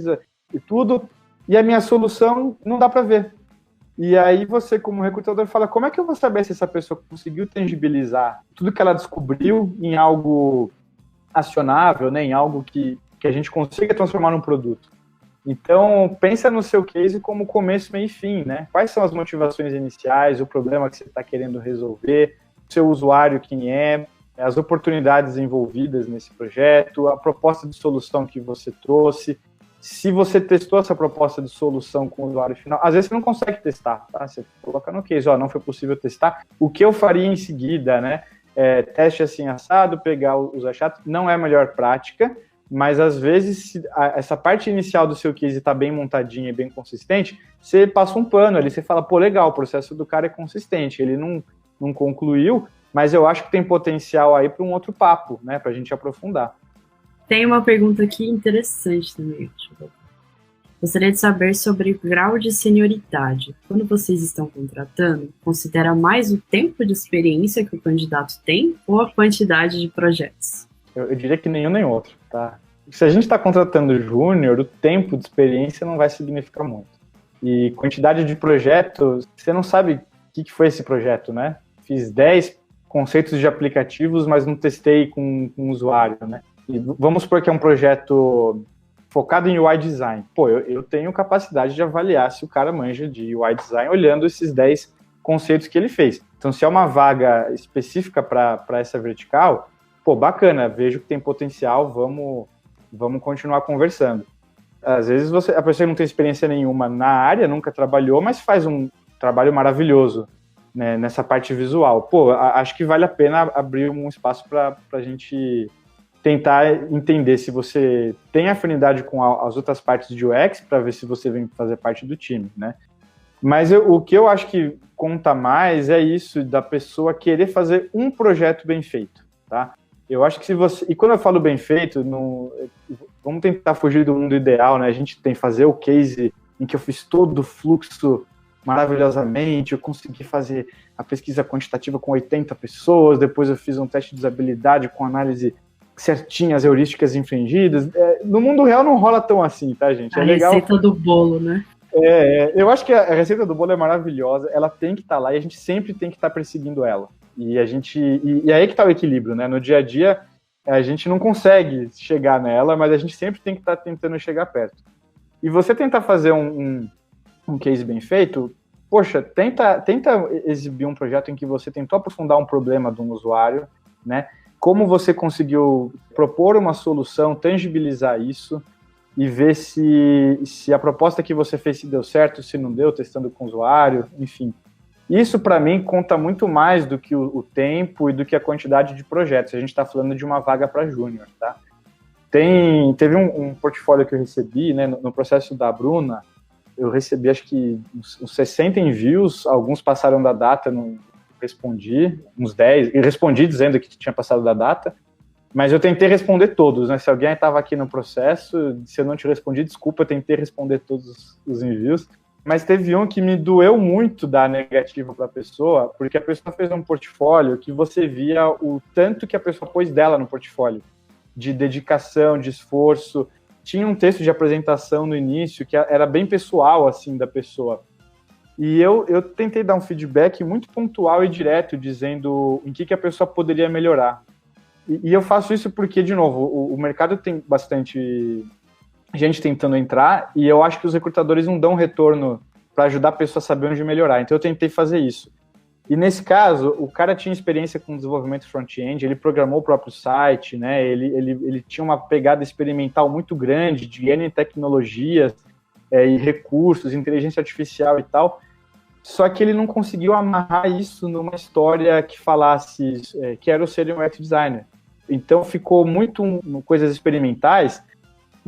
e tudo, e a minha solução não dá para ver. E aí você, como recrutador, fala, como é que eu vou saber se essa pessoa conseguiu tangibilizar tudo que ela descobriu em algo acionável, né? Em algo que a gente consiga transformar num produto? Então, pensa no seu case como começo, meio e fim, né? Quais são as motivações iniciais, o problema que você está querendo resolver, o seu usuário quem é, as oportunidades envolvidas nesse projeto, a proposta de solução que você trouxe. Se você testou essa proposta de solução com o usuário final, às vezes você não consegue testar, tá? Você coloca no case, não foi possível testar, o que eu faria em seguida, né? Teste assim assado, pegar os achados, não é a melhor prática, mas às vezes, se essa parte inicial do seu case está bem montadinha e bem consistente, você passa um pano ali, você fala, legal, o processo do cara é consistente, ele não concluiu, mas eu acho que tem potencial aí para um outro papo, né, para a gente aprofundar. Tem uma pergunta aqui interessante também. Gostaria de saber sobre o grau de senioridade. Quando vocês estão contratando, considera mais o tempo de experiência que o candidato tem ou a quantidade de projetos? Eu diria que nenhum nem outro, tá? Se a gente está contratando júnior, o tempo de experiência não vai significar muito. E quantidade de projetos, você não sabe o que foi esse projeto, né? Fiz 10 conceitos de aplicativos, mas não testei com o usuário, né? E vamos supor que é um projeto focado em UI design. Eu tenho capacidade de avaliar se o cara manja de UI design olhando esses 10 conceitos que ele fez. Então, se é uma vaga específica para essa vertical, bacana, vejo que tem potencial, vamos continuar conversando. Às vezes a pessoa não tem experiência nenhuma na área, nunca trabalhou, mas faz um trabalho maravilhoso, né, nessa parte visual. Pô, acho que vale a pena abrir um espaço para a gente tentar entender se você tem afinidade com as outras partes de UX, para ver se você vem fazer parte do time, né? Mas o que eu acho que conta mais é isso, da pessoa querer fazer um projeto bem feito, tá? Eu acho que se você... E quando eu falo bem feito, vamos tentar fugir do mundo ideal, né? A gente tem que fazer o case em que eu fiz todo o fluxo maravilhosamente, eu consegui fazer a pesquisa quantitativa com 80 pessoas, depois eu fiz um teste de usabilidade com análise certinha, as heurísticas infringidas. No mundo real não rola tão assim, tá, gente? É legal. A receita do bolo, né? Eu acho que a receita do bolo é maravilhosa, ela tem que estar lá e a gente sempre tem que estar perseguindo ela. E aí que está o equilíbrio, né? No dia a dia, a gente não consegue chegar nela, mas a gente sempre tem que estar tentando chegar perto. E você tentar fazer um case bem feito, poxa, tenta exibir um projeto em que você tentou aprofundar um problema de um usuário, né? Como você conseguiu propor uma solução, tangibilizar isso e ver se a proposta que você fez se deu certo, se não deu, testando com o usuário, enfim. Isso, para mim, conta muito mais do que o tempo e do que a quantidade de projetos. A gente está falando de uma vaga para júnior, tá? Teve um portfólio que eu recebi, né, no processo da Bruna, eu recebi acho que uns 60 envios, alguns passaram da data, não respondi, uns 10, e respondi dizendo que tinha passado da data, mas eu tentei responder todos, né? Se alguém estava aqui no processo, se eu não te respondi, desculpa, eu tentei responder todos os envios, mas teve um que me doeu muito dar negativa para a pessoa, porque a pessoa fez um portfólio que você via o tanto que a pessoa pôs dela no portfólio, de dedicação, de esforço. Tinha um texto de apresentação no início que era bem pessoal, assim, da pessoa. E eu tentei dar um feedback muito pontual e direto, dizendo em que a pessoa poderia melhorar. E eu faço isso porque, de novo, o mercado tem bastante gente tentando entrar e eu acho que os recrutadores não dão retorno para ajudar a pessoa a saber onde melhorar. Então eu tentei fazer isso. E nesse caso, o cara tinha experiência com desenvolvimento front-end, ele programou o próprio site, né? Ele tinha uma pegada experimental muito grande de N tecnologias e recursos, inteligência artificial e tal. Só que ele não conseguiu amarrar isso numa história que falasse quero ser um UX designer. Então ficou muito coisas experimentais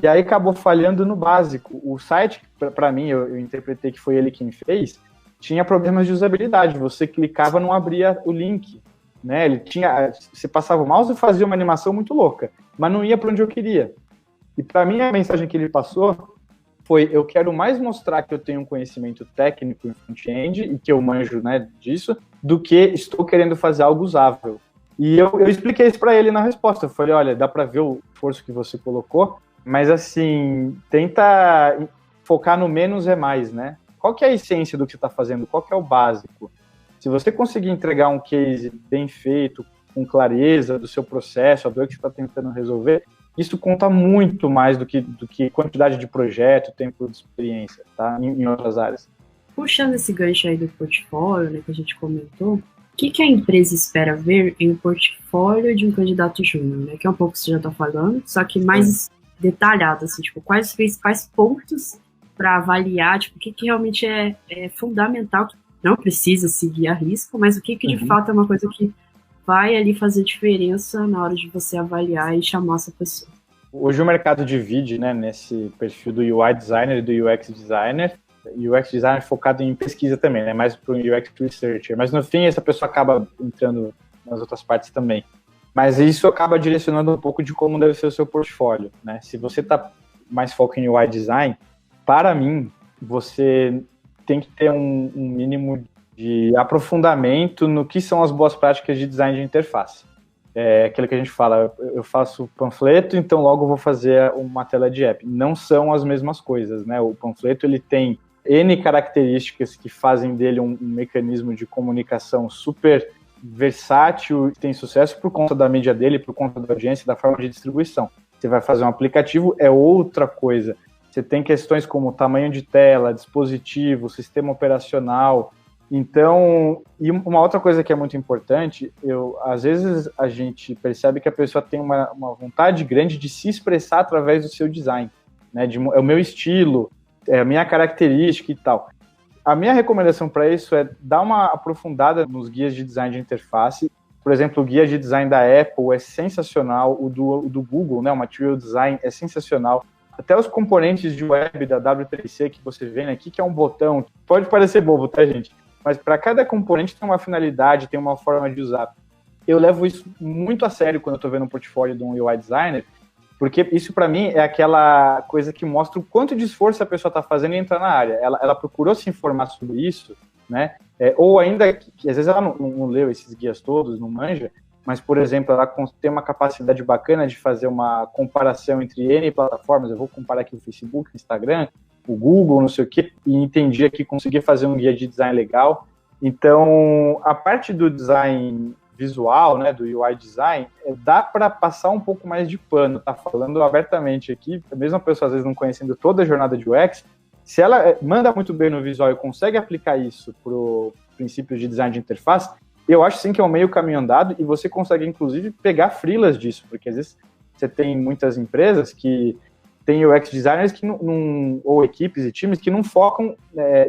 e aí acabou falhando no básico. O site, para mim, eu interpretei que foi ele quem fez, tinha problemas de usabilidade. Você clicava, não abria o link, né? Você passava o mouse e fazia uma animação muito louca, mas não ia para onde eu queria. E para mim a mensagem que ele passou foi: eu quero mais mostrar que eu tenho um conhecimento técnico em front-end e que eu manjo, né, disso, do que estou querendo fazer algo usável. E eu expliquei isso para ele na resposta. Eu falei: olha, dá para ver o esforço que você colocou, mas assim, tenta focar no menos é mais, né? Qual que é a essência do que você está fazendo? Qual que é o básico? Se você conseguir entregar um case bem feito, com clareza do seu processo, do que você está tentando resolver, isso conta muito mais do que quantidade de projeto, tempo de experiência, tá? Em outras áreas. Puxando esse gancho aí do portfólio, né, que a gente comentou, o que a empresa espera ver em um portfólio de um candidato júnior, né? Que é um pouco que você já está falando, só que mais detalhado, assim, tipo, quais os principais pontos para avaliar, tipo, o que realmente é fundamental, que não precisa seguir a risco, mas o que de fato é uma coisa que vai ali fazer diferença na hora de você avaliar e chamar essa pessoa. Hoje o mercado divide, né, nesse perfil do UI designer e do UX designer. UX designer focado em pesquisa também, né, mais para o UX researcher. Mas no fim essa pessoa acaba entrando nas outras partes também. Mas isso acaba direcionando um pouco de como deve ser o seu portfólio, né? Se você está mais foco em UI design, para mim, você tem que ter um mínimo de aprofundamento no que são as boas práticas de design de interface. É aquilo que a gente fala, eu faço panfleto, então logo vou fazer uma tela de app. Não são as mesmas coisas, né? O panfleto, ele tem N características que fazem dele um mecanismo de comunicação super versátil, tem sucesso por conta da mídia dele, por conta da audiência, da forma de distribuição. Você vai fazer um aplicativo, é outra coisa. Você tem questões como tamanho de tela, dispositivo, sistema operacional. Então, e uma outra coisa que é muito importante, às vezes a gente percebe que a pessoa tem uma vontade grande de se expressar através do seu design, né? É o meu estilo, é a minha característica e tal. A minha recomendação para isso é dar uma aprofundada nos guias de design de interface. Por exemplo, o guia de design da Apple é sensacional, o do Google, né, o Material Design é sensacional. Até os componentes de web da W3C que você vê aqui, que é um botão, pode parecer bobo, tá, gente? Mas para cada componente tem uma finalidade, tem uma forma de usar. Eu levo isso muito a sério quando eu estou vendo um portfólio de um UI designer, porque isso para mim é aquela coisa que mostra o quanto de esforço a pessoa está fazendo em entrar na área. Ela procurou se informar sobre isso, né? Ou ainda, que às vezes ela não leu esses guias todos, não manja, mas, por exemplo, ela tem uma capacidade bacana de fazer uma comparação entre N plataformas. Eu vou comparar aqui o Facebook, o Instagram, o Google, não sei o quê, e entendi aqui, consegui fazer um guia de design legal. Então, a parte do design visual, né, do UI design, dá para passar um pouco mais de pano, tá falando abertamente aqui, mesmo a pessoa às vezes não conhecendo toda a jornada de UX, se ela manda muito bem no visual e consegue aplicar isso para o princípio de design de interface, eu acho sim que é um meio caminho andado e você consegue inclusive pegar freelas disso, porque às vezes você tem muitas empresas que tem UX designers que ou equipes e times que não focam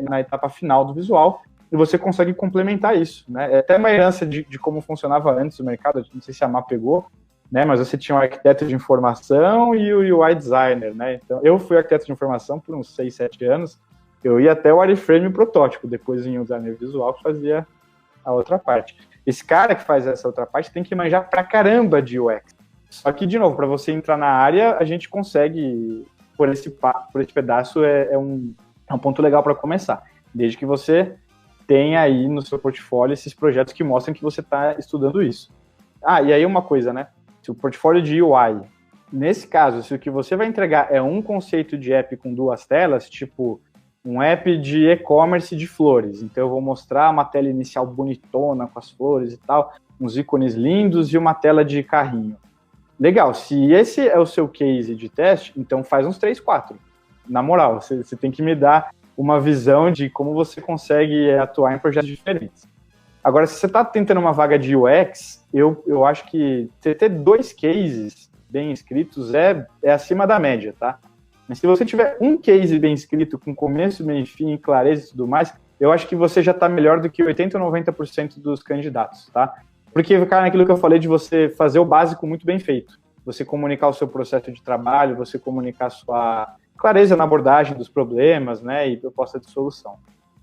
na etapa final do visual, e você consegue complementar isso, né? É até uma herança de como funcionava antes o mercado, não sei se a Má pegou, né? Mas você tinha um arquiteto de informação e o UI designer, né? Então, eu fui arquiteto de informação por uns 6, 7 anos, eu ia até o wireframe protótipo, depois vinha o designer visual que fazia a outra parte. Esse cara que faz essa outra parte tem que manjar pra caramba de UX. Só que, de novo, para você entrar na área, a gente consegue, por esse pedaço, é um ponto legal para começar, desde que você tem aí no seu portfólio esses projetos que mostram que você está estudando isso. E aí uma coisa, né? Se o portfólio de UI, nesse caso, se o que você vai entregar é um conceito de app com 2 telas, tipo um app de e-commerce de flores, então eu vou mostrar uma tela inicial bonitona com as flores e tal, uns ícones lindos e uma tela de carrinho. Legal, se esse é o seu case de teste, então faz uns 3, 4. Na moral, você tem que me dar uma visão de como você consegue atuar em projetos diferentes. Agora, se você está tentando uma vaga de UX, eu acho que você ter 2 cases bem escritos é acima da média, tá? Mas se você tiver um case bem escrito, com começo, meio e fim, clareza e tudo mais, eu acho que você já está melhor do que 80% ou 90% dos candidatos, tá? Porque, cara, naquilo que eu falei de você fazer o básico muito bem feito. Você comunicar o seu processo de trabalho, você comunicar a sua clareza na abordagem dos problemas, né, e proposta de solução.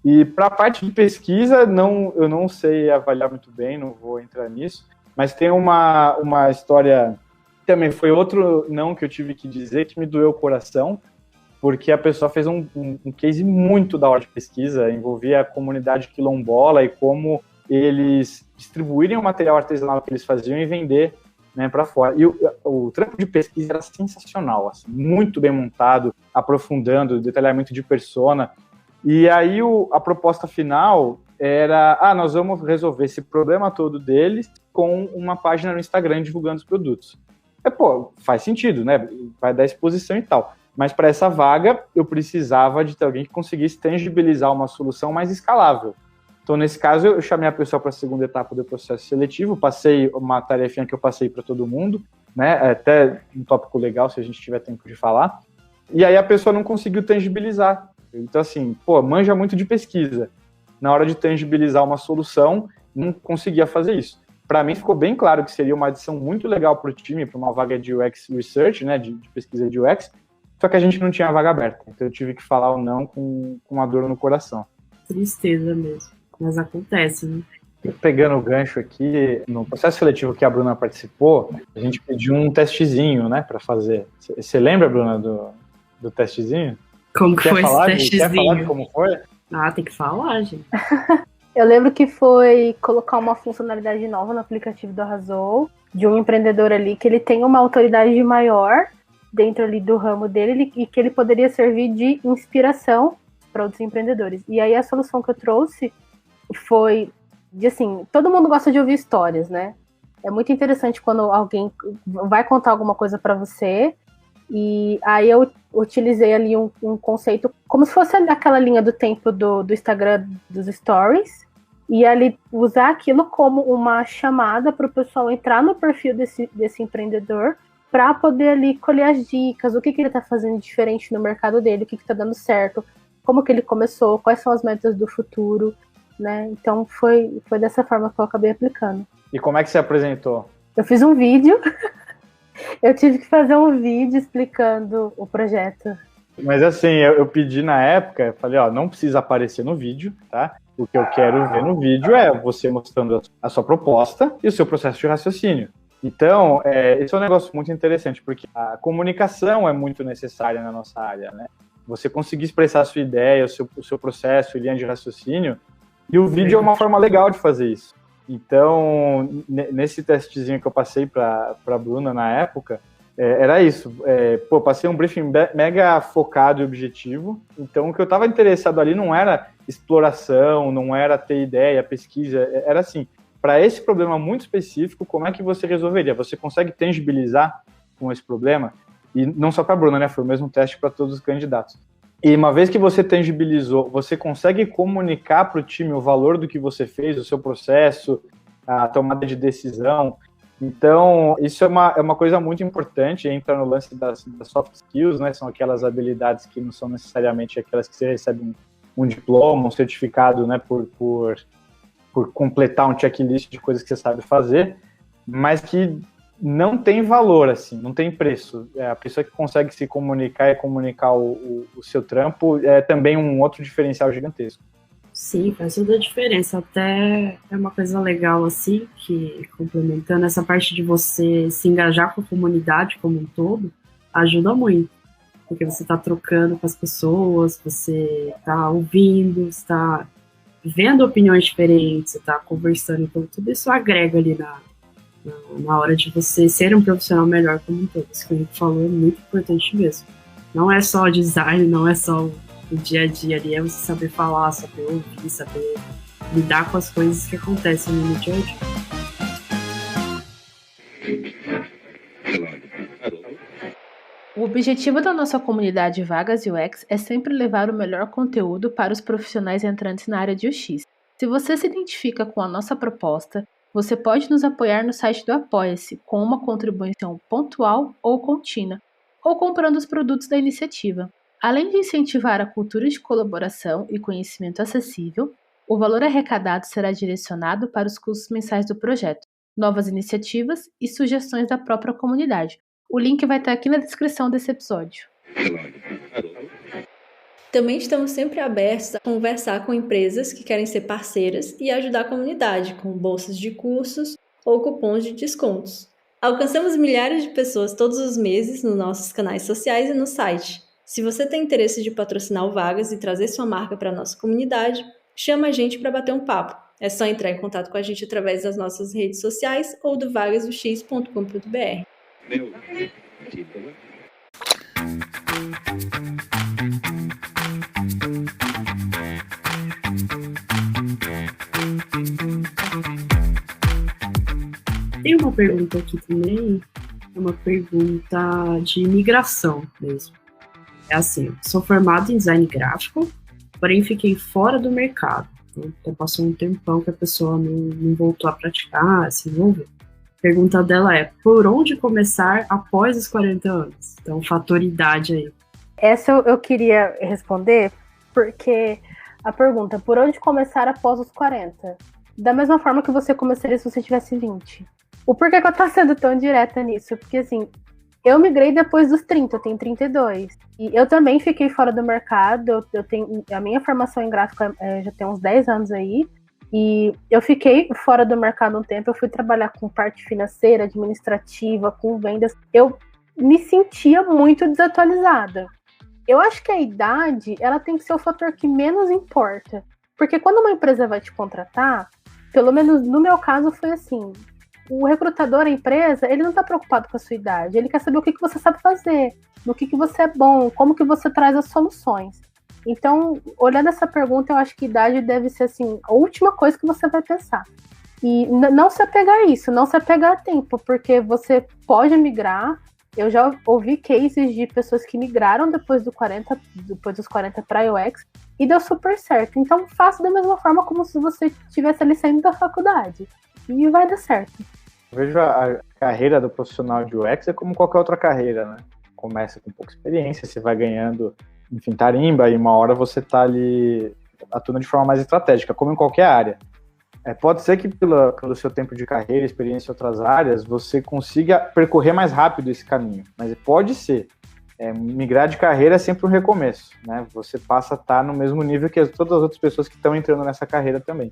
E para a parte de pesquisa, eu não sei avaliar muito bem, não vou entrar nisso, mas tem uma história, também foi outro não que eu tive que dizer, que me doeu o coração, porque a pessoa fez um case muito da hora de pesquisa, envolvia a comunidade quilombola e como eles distribuírem o material artesanal que eles faziam e vender, né, para fora. E o trampo de pesquisa era sensacional, assim, muito bem montado, aprofundando, detalhamento de persona. E aí a proposta final era, nós vamos resolver esse problema todo deles com uma página no Instagram divulgando os produtos. Faz sentido, né? Vai dar exposição e tal. Mas para essa vaga, eu precisava de ter alguém que conseguisse tangibilizar uma solução mais escalável. Então, nesse caso, eu chamei a pessoa para a segunda etapa do processo seletivo, passei uma tarefinha que eu passei para todo mundo, né? Até um tópico legal, se a gente tiver tempo de falar. E aí a pessoa não conseguiu tangibilizar. Então, assim, manja muito de pesquisa. Na hora de tangibilizar uma solução, não conseguia fazer isso. Para mim, ficou bem claro que seria uma adição muito legal para o time, para uma vaga de UX Research, né? De pesquisa de UX, só que a gente não tinha vaga aberta. Então, eu tive que falar o não com uma dor no coração. Tristeza mesmo. Mas acontece, né? Pegando o gancho aqui, no processo seletivo que a Bruna participou, a gente pediu um testezinho, né, para fazer. Você lembra, Bruna, do testezinho? Como que foi esse testezinho? Quer falar de como foi? Tem que falar, gente. Eu lembro que foi colocar uma funcionalidade nova no aplicativo do Arrasou, de um empreendedor ali, que ele tem uma autoridade maior dentro ali do ramo dele e que ele poderia servir de inspiração para outros empreendedores. E aí a solução que eu trouxe foi de, assim, todo mundo gosta de ouvir histórias, né? É muito interessante quando alguém vai contar alguma coisa para você, e aí eu utilizei ali um conceito como se fosse aquela linha do tempo do Instagram dos stories, e ali usar aquilo como uma chamada para o pessoal entrar no perfil desse empreendedor para poder ali colher as dicas, o que ele está fazendo diferente no mercado dele, o que está dando certo, como que ele começou, quais são as metas do futuro, né? Então foi dessa forma que eu acabei aplicando. E como é que você apresentou? Eu fiz um vídeo, eu tive que fazer um vídeo explicando o projeto. Mas assim, eu pedi na época, eu falei, ó, não precisa aparecer no vídeo, tá? O que eu quero ver no vídeo é você mostrando a sua proposta e o seu processo de raciocínio. Então, esse é um negócio muito interessante, porque a comunicação é muito necessária na nossa área, né? Você conseguir expressar a sua ideia, o seu processo, linha de raciocínio, e o vídeo é uma forma legal de fazer isso. Então, nesse testezinho que eu passei para a Bruna na época, era isso. Passei um briefing mega focado e objetivo. Então, o que eu estava interessado ali não era exploração, não era ter ideia, pesquisa. Era assim, para esse problema muito específico, como é que você resolveria? Você consegue tangibilizar com esse problema? E não só para a Bruna, né? Foi o mesmo teste para todos os candidatos. E uma vez que você tangibilizou, você consegue comunicar para o time o valor do que você fez, o seu processo, a tomada de decisão. Então, isso é uma coisa muito importante, entra no lance das soft skills, né? São aquelas habilidades que não são necessariamente aquelas que você recebe um diploma, um certificado, né? Por completar um checklist de coisas que você sabe fazer, mas que não tem valor, assim, não tem preço. A pessoa que consegue se comunicar e comunicar o seu trampo é também um outro diferencial gigantesco. Sim, faz toda a diferença. Até é uma coisa legal, assim, que complementando essa parte de você se engajar com a comunidade como um todo, ajuda muito. Porque você está trocando com as pessoas, você está ouvindo, você está vendo opiniões diferentes, você está conversando, então tudo isso agrega ali na hora de você ser um profissional melhor como um todo. Isso que a gente falou é muito importante mesmo. Não é só design, não é só o dia a dia ali, é você saber falar, saber ouvir, saber lidar com as coisas que acontecem no dia a dia. O objetivo da nossa comunidade Vagas UX é sempre levar o melhor conteúdo para os profissionais entrantes na área de UX. Se você se identifica com a nossa proposta, você pode nos apoiar no site do Apoia-se com uma contribuição pontual ou contínua, ou comprando os produtos da iniciativa. Além de incentivar a cultura de colaboração e conhecimento acessível, o valor arrecadado será direcionado para os custos mensais do projeto, novas iniciativas e sugestões da própria comunidade. O link vai estar aqui na descrição desse episódio. Também estamos sempre abertos a conversar com empresas que querem ser parceiras e ajudar a comunidade com bolsas de cursos ou cupons de descontos. Alcançamos milhares de pessoas todos os meses nos nossos canais sociais e no site. Se você tem interesse de patrocinar o Vagas e trazer sua marca para a nossa comunidade, chama a gente para bater um papo. É só entrar em contato com a gente através das nossas redes sociais ou do vagasux.com.br. Tem uma pergunta aqui também, é uma pergunta de migração mesmo. É assim, sou formado em design gráfico, porém fiquei fora do mercado. Então passou um tempão que a pessoa não voltou a praticar, se envolver. A pergunta dela é, por onde começar após os 40 anos? Então, fator idade aí. Essa eu queria responder, porque a pergunta, por onde começar após os 40? Da mesma forma que você começaria se você tivesse 20. O porquê que eu tô sendo tão direta nisso? Porque, assim, eu migrei depois dos 30, eu tenho 32. E eu também fiquei fora do mercado, eu tenho, a minha formação em gráfico já tem uns 10 anos aí, e eu fiquei fora do mercado um tempo, eu fui trabalhar com parte financeira, administrativa, com vendas. Eu me sentia muito desatualizada. Eu acho que a idade, ela tem que ser o fator que menos importa. Porque quando uma empresa vai te contratar, pelo menos no meu caso foi assim, o recrutador, a empresa, ele não está preocupado com a sua idade, ele quer saber o que você sabe fazer, no que você é bom, como que você traz as soluções. Então, olhando essa pergunta, eu acho que idade deve ser assim, a última coisa que você vai pensar. E não se apegar a isso, não se apegar a tempo, porque você pode migrar. Eu já ouvi cases de pessoas que migraram depois dos 40 para UX e deu super certo. Então, faça da mesma forma como se você estivesse ali saindo da faculdade. E vai dar certo. Eu vejo a carreira do profissional de UX é como qualquer outra carreira, né? Começa com pouca experiência, você vai ganhando enfim, tarimba, e uma hora você está ali atuando de forma mais estratégica, como em qualquer área. Pode ser que pelo seu tempo de carreira, experiência em outras áreas, você consiga percorrer mais rápido esse caminho, mas pode ser. Migrar de carreira é sempre um recomeço, né? Você passa a estar no mesmo nível que todas as outras pessoas que estão entrando nessa carreira também.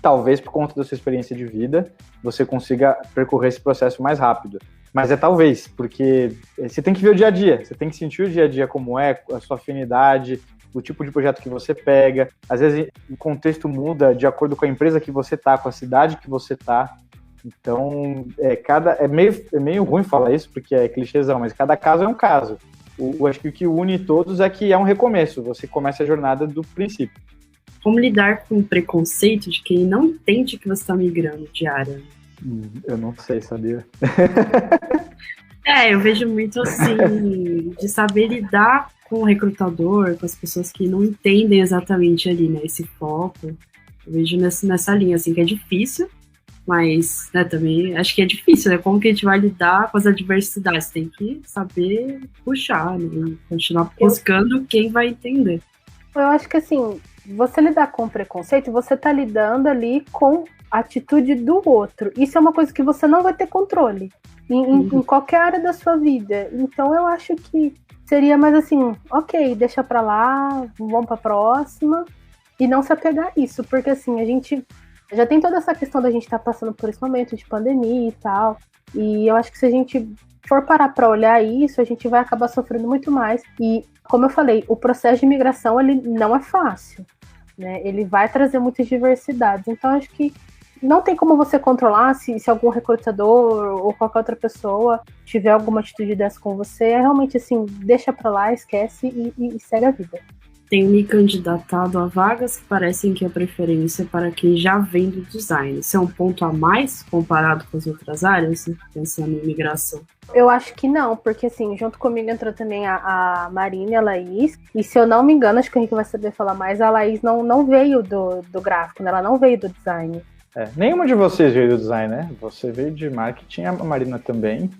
Talvez por conta da sua experiência de vida, você consiga percorrer esse processo mais rápido. Mas talvez, porque você tem que ver o dia a dia, você tem que sentir o dia a dia como é, a sua afinidade, o tipo de projeto que você pega. Às vezes o contexto muda de acordo com a empresa que você está, com a cidade que você está. Então, é meio ruim falar isso, porque é clichêzão, mas cada caso é um caso. Acho que o que une todos é que é um recomeço, você começa a jornada do princípio. Como lidar com o preconceito de quem não entende que você está migrando de área? Eu não sei, sabia? Eu vejo muito assim, de saber lidar com o recrutador, com as pessoas que não entendem exatamente ali, né, esse foco. Eu vejo nessa linha, assim, que é difícil, mas, né, também acho que é difícil, né, como que a gente vai lidar com as adversidades? Tem que saber puxar, né, continuar buscando quem vai entender. Eu acho que, assim, você lidar com preconceito, você tá lidando ali com a atitude do outro. Isso é uma coisa que você não vai ter controle em qualquer área da sua vida. Então, eu acho que seria mais assim, ok, deixa pra lá, vamos pra próxima, e não se apegar a isso, porque assim, a gente já tem toda essa questão da gente estar passando por esse momento de pandemia e tal, e eu acho que se a gente for parar pra olhar isso, a gente vai acabar sofrendo muito mais, e como eu falei, o processo de imigração, ele não é fácil, né, ele vai trazer muitas diversidades, então acho que não tem como você controlar se algum recrutador ou qualquer outra pessoa tiver alguma atitude dessa com você. É realmente assim, deixa pra lá, esquece e segue a vida. Tenho me candidatado a vagas que parecem que a preferência é para quem já vem do design. Isso é um ponto a mais comparado com as outras áreas, pensando em imigração? Eu acho que não, porque assim, junto comigo entrou também a Marina e a Laís, e se eu não me engano, acho que o Henrique vai saber falar mais, a Laís não veio do gráfico, né? Ela não veio do design. Nenhuma de vocês veio do design, né? Você veio de marketing, a Marina também.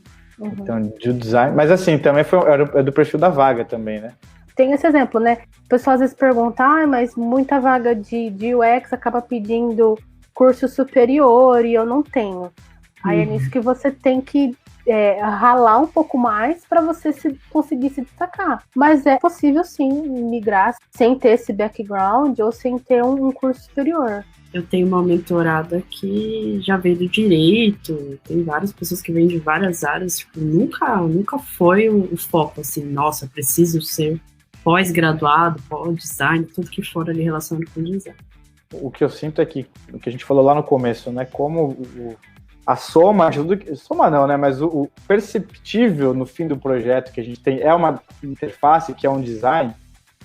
Então, de design. Mas assim, também era do perfil da vaga também, né? Tem esse exemplo, né? O pessoal às vezes pergunta, mas muita vaga de UX acaba pedindo curso superior e eu não tenho. Aí é nisso que você tem que ralar um pouco mais para você conseguir se destacar. Mas é possível sim migrar sem ter esse background ou sem ter um curso superior. Eu tenho uma mentorada que já veio do direito, tem várias pessoas que vêm de várias áreas, tipo, nunca foi o foco, assim, nossa, preciso ser pós-graduado, pós-design, tudo que for ali relacionado com design. O que eu sinto é que, o que a gente falou lá no começo, né, como a soma não, né, mas o perceptível no fim do projeto que a gente tem é uma interface, que é um design.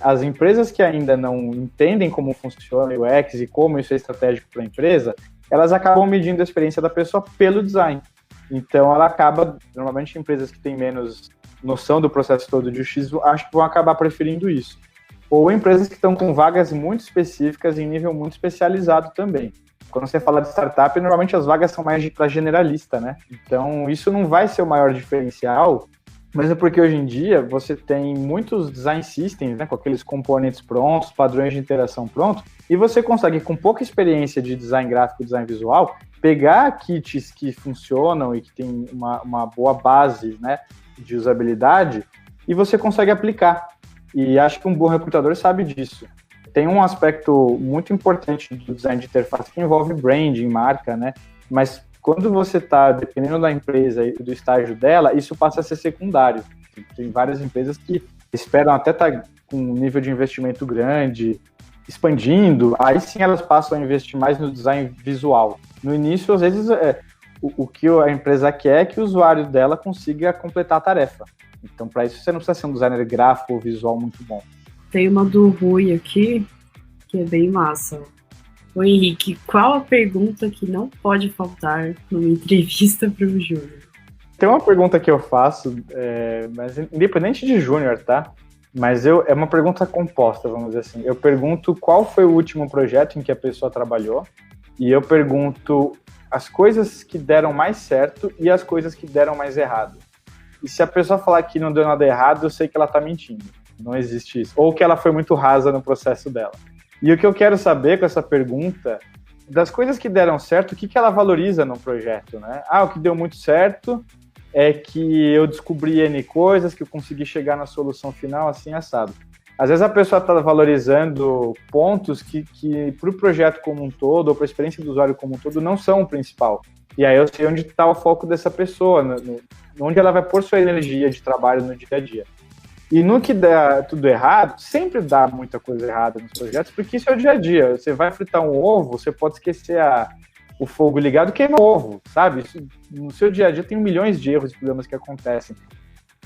As empresas que ainda não entendem como funciona o UX e como isso é estratégico para a empresa, elas acabam medindo a experiência da pessoa pelo design. Então, ela acaba, normalmente, empresas que têm menos noção do processo todo de UX, acho que vão acabar preferindo isso. Ou empresas que estão com vagas muito específicas em nível muito especializado também. Quando você fala de startup, normalmente as vagas são mais para generalista, né? Então, isso não vai ser o maior diferencial, mas é porque hoje em dia você tem muitos design systems, né, com aqueles componentes prontos, padrões de interação prontos, e você consegue, com pouca experiência de design gráfico, design visual, pegar kits que funcionam e que tem uma boa base, né, de usabilidade, e você consegue aplicar. E acho que um bom recrutador sabe disso. Tem um aspecto muito importante do design de interface que envolve branding, marca, né, mas quando você está dependendo da empresa e do estágio dela, isso passa a ser secundário. Tem várias empresas que esperam até estar com um nível de investimento grande, expandindo, aí sim elas passam a investir mais no design visual. No início, às vezes, o que a empresa quer é que o usuário dela consiga completar a tarefa. Então, para isso, você não precisa ser um designer gráfico ou visual muito bom. Tem uma do Rui aqui, que é bem massa. Ô Henrique, qual a pergunta que não pode faltar numa entrevista para o Júnior? Tem uma pergunta que eu faço, mas independente de Júnior, tá? Mas é uma pergunta composta, vamos dizer assim. Eu pergunto qual foi o último projeto em que a pessoa trabalhou, e eu pergunto as coisas que deram mais certo e as coisas que deram mais errado. E se a pessoa falar que não deu nada errado, eu sei que ela tá mentindo. Não existe isso. Ou que ela foi muito rasa no processo dela. E o que eu quero saber com essa pergunta, das coisas que deram certo, o que ela valoriza no projeto, né? O que deu muito certo é que eu descobri N coisas, que eu consegui chegar na solução final assim, assado. Às vezes a pessoa está valorizando pontos que para o projeto como um todo, ou para a experiência do usuário como um todo, não são o principal. E aí eu sei onde está o foco dessa pessoa, onde ela vai pôr sua energia de trabalho no dia a dia. E no que dá tudo errado, sempre dá muita coisa errada nos projetos, porque isso é o dia a dia. Você vai fritar um ovo, você pode esquecer o fogo ligado, queima o ovo, sabe? Isso, no seu dia a dia tem milhões de erros e problemas que acontecem.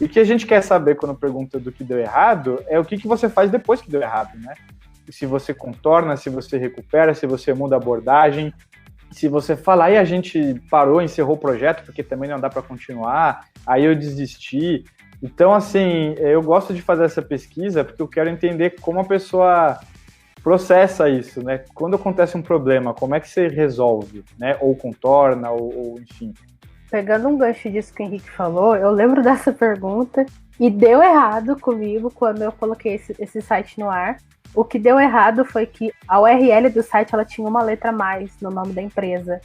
E o que a gente quer saber quando pergunta do que deu errado é o que você faz depois que deu errado, né? Se você contorna, se você recupera, se você muda a abordagem, se você fala, aí a gente parou, encerrou o projeto porque também não dá para continuar, aí eu desisti. Então, assim, eu gosto de fazer essa pesquisa porque eu quero entender como a pessoa processa isso, né? Quando acontece um problema, como é que você resolve, né? Ou contorna, ou enfim. Pegando um gancho disso que o Henrique falou, eu lembro dessa pergunta e deu errado comigo quando eu coloquei esse site no ar. O que deu errado foi que a URL do site ela tinha uma letra a mais no nome da empresa.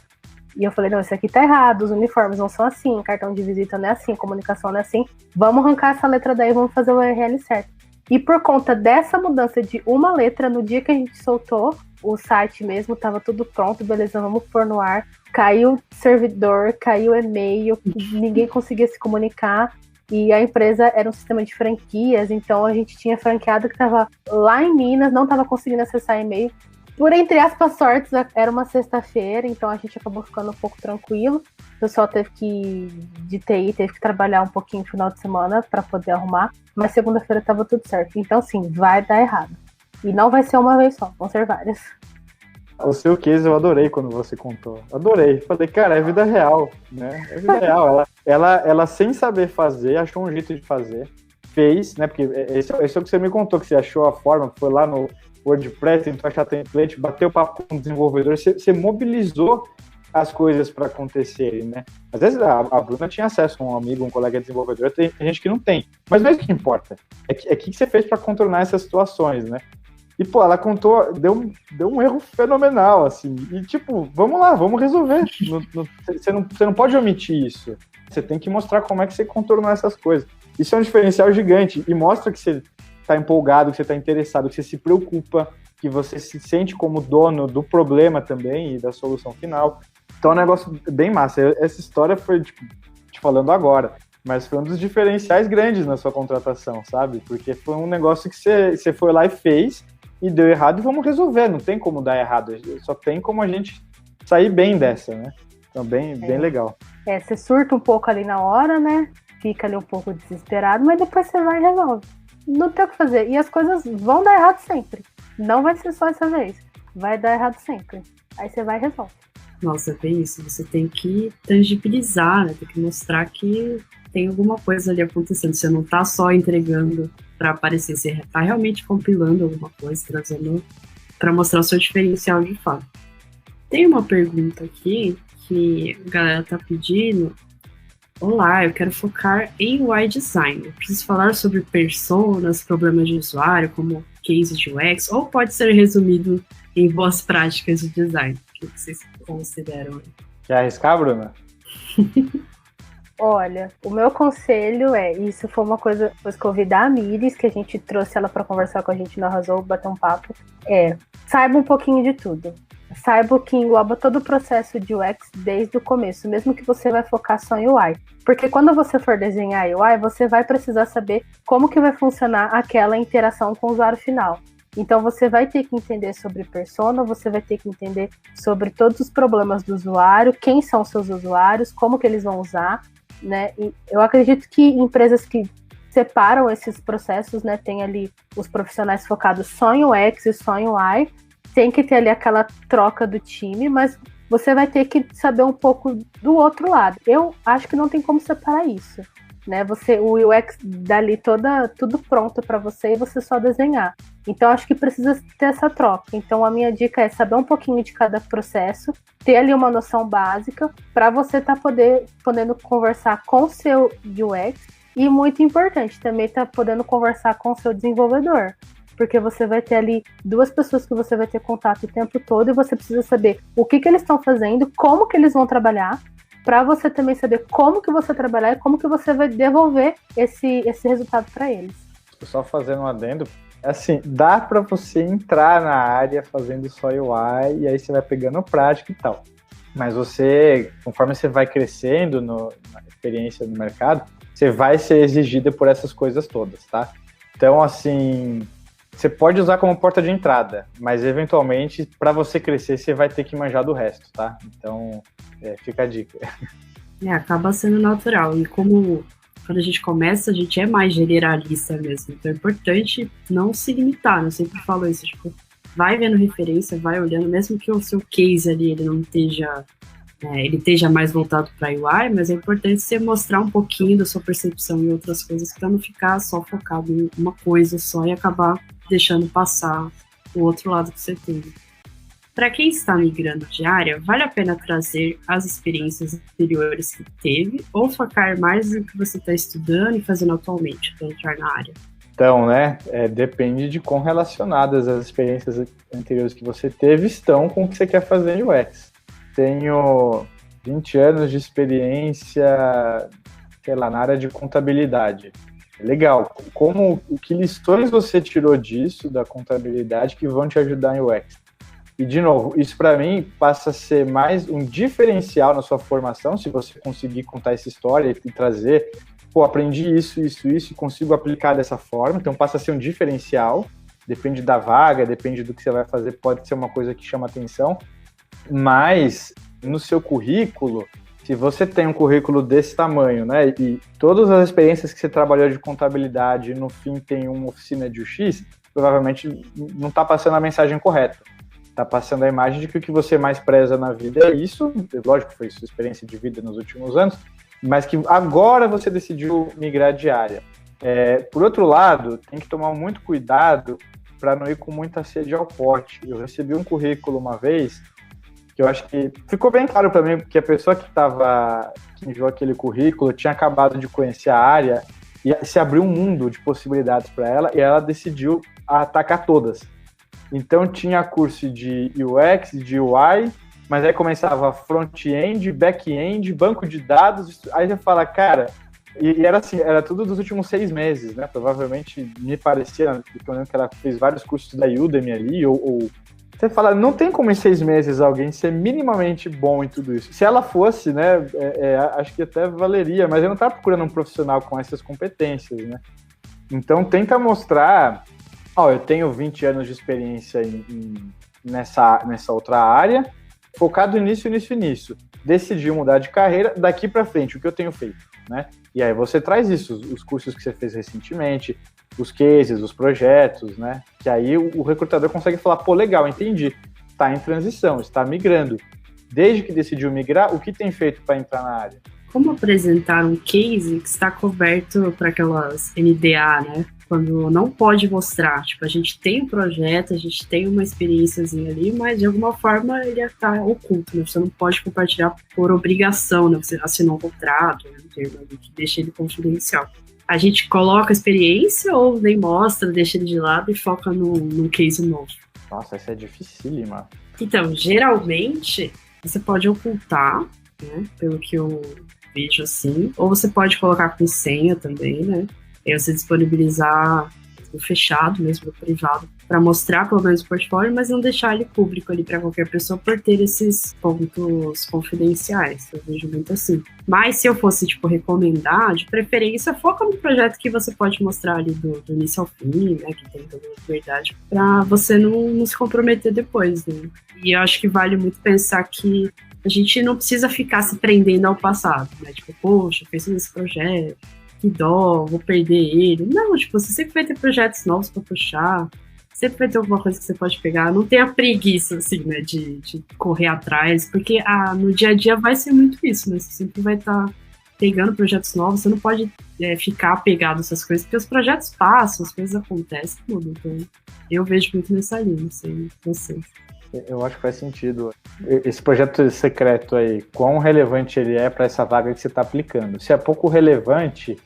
E eu falei, não, isso aqui tá errado, os uniformes não são assim, cartão de visita não é assim, comunicação não é assim. Vamos arrancar essa letra daí e vamos fazer o URL certo. E por conta dessa mudança de uma letra, no dia que a gente soltou o site mesmo, tava tudo pronto, beleza, vamos pôr no ar. Caiu o servidor, caiu o e-mail, ninguém conseguia se comunicar. E a empresa era um sistema de franquias, então a gente tinha franqueado que estava lá em Minas, não estava conseguindo acessar e-mail. Por entre aspas sortes, era uma sexta-feira, então a gente acabou ficando um pouco tranquilo. O pessoal de TI teve que trabalhar um pouquinho no final de semana para poder arrumar, mas segunda-feira estava tudo certo. Então sim, vai dar errado. E não vai ser uma vez só, vão ser várias. O seu case eu adorei quando você contou. Adorei. Falei, cara, é vida real, né? É vida real. Ela sem saber fazer, achou um jeito de fazer, fez, né? Porque esse é o que você me contou, que você achou a forma, foi lá no WordPress, tentou achar template, bateu papo com o desenvolvedor, você mobilizou as coisas para acontecerem, né? Às vezes a Bruna tinha acesso a um amigo, um colega desenvolvedor, tem gente que não tem. Mas não é isso que importa. É o que você fez para contornar essas situações, né? E, pô, ela contou, deu um erro fenomenal, assim. E, tipo, vamos lá, vamos resolver. Você não pode omitir isso. Você tem que mostrar como é que você contornou essas coisas. Isso é um diferencial gigante. E mostra que você está empolgado, que você está interessado, que você se preocupa, que você se sente como dono do problema também e da solução final. Então é um negócio bem massa. Essa história foi, tipo, te falando agora, mas foi um dos diferenciais grandes na sua contratação, sabe? Porque foi um negócio que você foi lá e fez, e deu errado, e vamos resolver, não tem como dar errado, só tem como a gente sair bem dessa, né? Então, bem legal. Você surta um pouco ali na hora, né? Fica ali um pouco desesperado, mas depois você vai e resolve. Não tem o que fazer. E as coisas vão dar errado sempre. Não vai ser só essa vez. Vai dar errado sempre. Aí você vai e resolve. Nossa, bem isso. Você tem que tangibilizar, né? Tem que mostrar que tem alguma coisa ali acontecendo. Você não tá só entregando para aparecer, você tá realmente compilando alguma coisa, trazendo para mostrar o seu diferencial de fato. Tem uma pergunta aqui que a galera tá pedindo. Olá, eu quero focar em UI design. Eu preciso falar sobre personas, problemas de usuário, como cases de UX, ou pode ser resumido em boas práticas de design. O que vocês consideram? Quer arriscar, Bruna? Olha, o meu conselho isso foi uma coisa que eu ouvi da Amiris, que a gente trouxe ela para conversar com a gente no Arrasou, bater um papo, saiba um pouquinho de tudo. Saiba que engloba todo o processo de UX desde o começo, mesmo que você vai focar só em UI. Porque quando você for desenhar UI, você vai precisar saber como que vai funcionar aquela interação com o usuário final. Então você vai ter que entender sobre persona, você vai ter que entender sobre todos os problemas do usuário, quem são seus usuários, como que eles vão usar, né? E eu acredito que empresas que separam esses processos, né, tem ali os profissionais focados só em UX e só em UI, tem que ter ali aquela troca do time, mas você vai ter que saber um pouco do outro lado. Eu acho que não tem como separar isso, né? O UX dali tudo pronto para você e você só desenhar. Então acho que precisa ter essa troca. Então a minha dica é saber um pouquinho de cada processo, ter ali uma noção básica para você estar podendo conversar com o seu UX E muito importante, também tá podendo conversar com o seu desenvolvedor. Porque você vai ter ali 2 pessoas que você vai ter contato o tempo todo e você precisa saber o que eles estão fazendo, como que eles vão trabalhar, para você também saber como que você trabalhar e como que você vai devolver esse resultado para eles. Só fazendo um adendo, assim, dá para você entrar na área fazendo só UI e aí você vai pegando prática e tal. Mas você, conforme você vai crescendo na experiência no mercado, você vai ser exigida por essas coisas todas, tá? Então, assim, você pode usar como porta de entrada, mas eventualmente, para você crescer, você vai ter que manjar do resto, tá? Então, fica a dica. Acaba sendo natural. E como quando a gente começa, a gente é mais generalista mesmo. Então é importante não se limitar, né? Eu sempre falo isso, tipo, vai vendo referência, vai olhando, mesmo que o seu case ali, ele não esteja... ele esteja mais voltado para UI, mas é importante você mostrar um pouquinho da sua percepção em outras coisas para não ficar só focado em uma coisa só e acabar deixando passar o outro lado que você tem. Para quem está migrando de área, vale a pena trazer as experiências anteriores que teve ou focar mais no que você está estudando e fazendo atualmente para entrar na área? Então, né, depende de quão relacionadas as experiências anteriores que você teve estão com o que você quer fazer em UX. Tenho 20 anos de experiência, sei lá, na área de contabilidade. Legal. Que lições você tirou disso, da contabilidade, que vão te ajudar em UX? E, de novo, isso para mim passa a ser mais um diferencial na sua formação, se você conseguir contar essa história e trazer, aprendi isso, e consigo aplicar dessa forma, então passa a ser um diferencial, depende da vaga, depende do que você vai fazer, pode ser uma coisa que chama atenção, mas no seu currículo, se você tem um currículo desse tamanho, né, e todas as experiências que você trabalhou de contabilidade, no fim tem uma oficina de UX, provavelmente não está passando a mensagem correta. Está passando a imagem de que o que você mais preza na vida é isso, lógico que foi sua experiência de vida nos últimos anos, mas que agora você decidiu migrar de área. Por outro lado, tem que tomar muito cuidado para não ir com muita sede ao pote. Eu recebi um currículo uma vez, que eu acho que ficou bem claro para mim, porque a pessoa que enviou aquele currículo tinha acabado de conhecer a área e se abriu um mundo de possibilidades para ela e ela decidiu atacar todas. Então tinha curso de UX, de UI, mas aí começava front-end, back-end, banco de dados, aí você fala, cara, e era assim, era tudo dos últimos 6 meses, né? Provavelmente me parecia, porque eu lembro que ela fez vários cursos da Udemy ali, ou você fala, não tem como em 6 meses alguém ser minimamente bom em tudo isso. Se ela fosse, né, acho que até valeria, mas eu não estava procurando um profissional com essas competências, né? Então tenta mostrar, eu tenho 20 anos de experiência nessa outra área, focado nisso. Decidi mudar de carreira, daqui para frente, o que eu tenho feito, né? E aí você traz isso, os cursos que você fez recentemente, os cases, os projetos, né? Que aí o recrutador consegue falar, legal, entendi, está em transição, está migrando. Desde que decidiu migrar, o que tem feito para entrar na área? Como apresentar um case que está coberto para aquelas NDA, né? Quando não pode mostrar, tipo, a gente tem um projeto, a gente tem uma experiênciazinha ali, mas de alguma forma ele está oculto, né? Você não pode compartilhar por obrigação, né? Você assinou um contrato, né? Um termo ali que deixa ele confidencial. A gente coloca a experiência ou nem mostra, deixa ele de lado e foca num case novo? Nossa, essa é dificílima. Então, geralmente, você pode ocultar, né? Pelo que eu vejo assim, ou você pode colocar com senha também, né? Aí você disponibilizar no fechado, mesmo no privado, para mostrar pelo menos o portfólio, mas não deixar ele público ali para qualquer pessoa por ter esses pontos confidenciais. Eu vejo muito assim. Mas se eu fosse, recomendar, de preferência, foca no projeto que você pode mostrar ali do início ao fim, né, que tem toda a verdade, para você não se comprometer depois, né? E eu acho que vale muito pensar que a gente não precisa ficar se prendendo ao passado, né? Poxa, eu fiz esse projeto, que dó, vou perder ele. Não, você sempre vai ter projetos novos para puxar, sempre vai ter alguma coisa que você pode pegar. Não tenha preguiça, assim, né, de correr atrás, porque no dia a dia vai ser muito isso, né? Você sempre vai estar pegando projetos novos, você não pode ficar apegado a essas coisas, porque os projetos passam, as coisas acontecem, tudo. Então, eu vejo muito nessa linha, não sei vocês. Eu acho que faz sentido. Esse projeto secreto aí, quão relevante ele é para essa vaga que você está aplicando? Se é pouco relevante,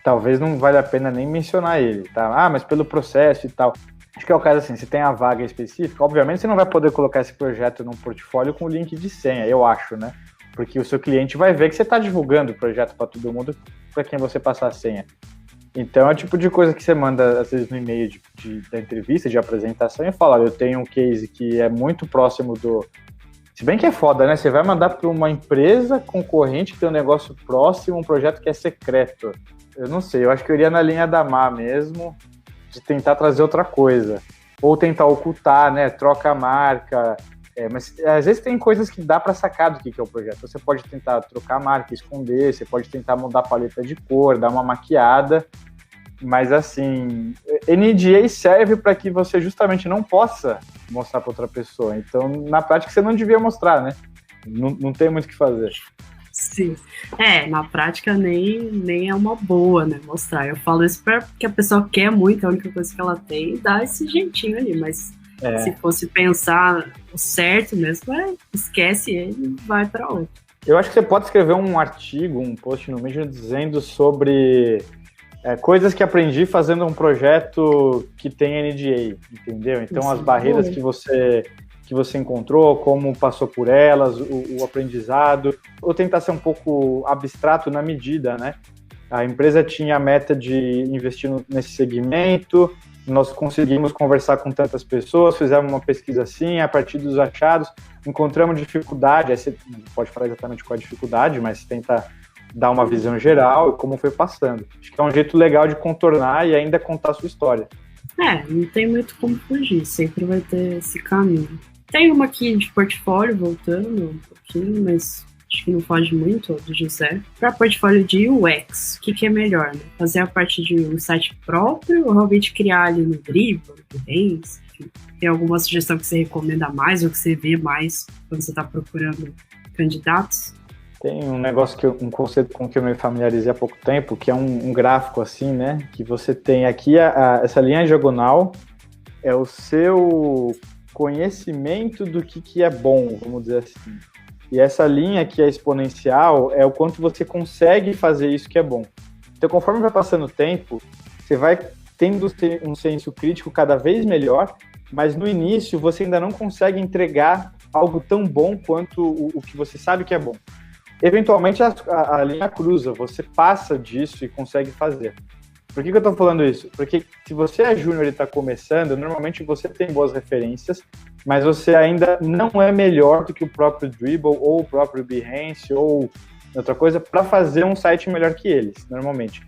talvez não valha a pena nem mencionar ele, tá? Mas pelo processo e tal. Acho que é o caso assim, se tem a vaga específica, obviamente você não vai poder colocar esse projeto num portfólio com o link de senha, eu acho, né? Porque o seu cliente vai ver que você está divulgando o projeto para todo mundo, para quem você passar a senha. Então é o tipo de coisa que você manda, às vezes, no e-mail da entrevista, de apresentação, e fala, olha, eu tenho um case que é muito próximo do... Se bem que é foda, né? Você vai mandar para uma empresa concorrente que tem um negócio próximo, um projeto que é secreto. Eu não sei, eu acho que eu iria na linha da Má mesmo, de tentar trazer outra coisa. Ou tentar ocultar, né? Troca a marca... mas às vezes tem coisas que dá para sacar do que é o projeto. Você pode tentar trocar a marca, esconder, você pode tentar mudar a paleta de cor, dar uma maquiada, mas assim, NDA serve para que você justamente não possa mostrar para outra pessoa. Então, na prática, você não devia mostrar, né? Não tem muito o que fazer. Sim. Na prática nem é uma boa, né, mostrar. Eu falo isso porque a pessoa quer muito, a única coisa que ela tem, e dá esse jeitinho ali, mas... Se fosse pensar o certo mesmo, esquece ele e vai para outro. Eu acho que você pode escrever um artigo, um post no Medium dizendo sobre coisas que aprendi fazendo um projeto que tem NDA, entendeu? Então, isso, as barreiras que você encontrou, como passou por elas, o aprendizado, ou tentar ser um pouco abstrato na medida, né? A empresa tinha a meta de investir nesse segmento, nós conseguimos conversar com tantas pessoas, fizemos uma pesquisa assim, a partir dos achados, encontramos dificuldade, aí você não pode falar exatamente qual é a dificuldade, mas tenta dar uma visão geral e como foi passando. Acho que é um jeito legal de contornar e ainda contar a sua história. Não tem muito como fugir, sempre vai ter esse caminho. Tem uma aqui de portfólio, voltando um pouquinho, mas... acho que não foge muito, do José. Para portfólio de UX, o que é melhor, né? Fazer a parte de um site próprio ou realmente criar ali no Dribbble, no Behance? Tem alguma sugestão que você recomenda mais ou que você vê mais quando você está procurando candidatos? Tem um negócio, um conceito com que eu me familiarizei há pouco tempo, que é um gráfico assim, né? Que você tem aqui, essa linha diagonal é o seu conhecimento do que é bom, vamos dizer assim. E essa linha que é exponencial é o quanto você consegue fazer isso que é bom. Então, conforme vai passando o tempo, você vai tendo um senso crítico cada vez melhor, mas no início você ainda não consegue entregar algo tão bom quanto o que você sabe que é bom. Eventualmente, a linha cruza, você passa disso e consegue fazer. Por que eu estou falando isso? Porque se você é júnior e está começando, normalmente você tem boas referências, mas você ainda não é melhor do que o próprio Dribbble ou o próprio Behance ou outra coisa para fazer um site melhor que eles, normalmente.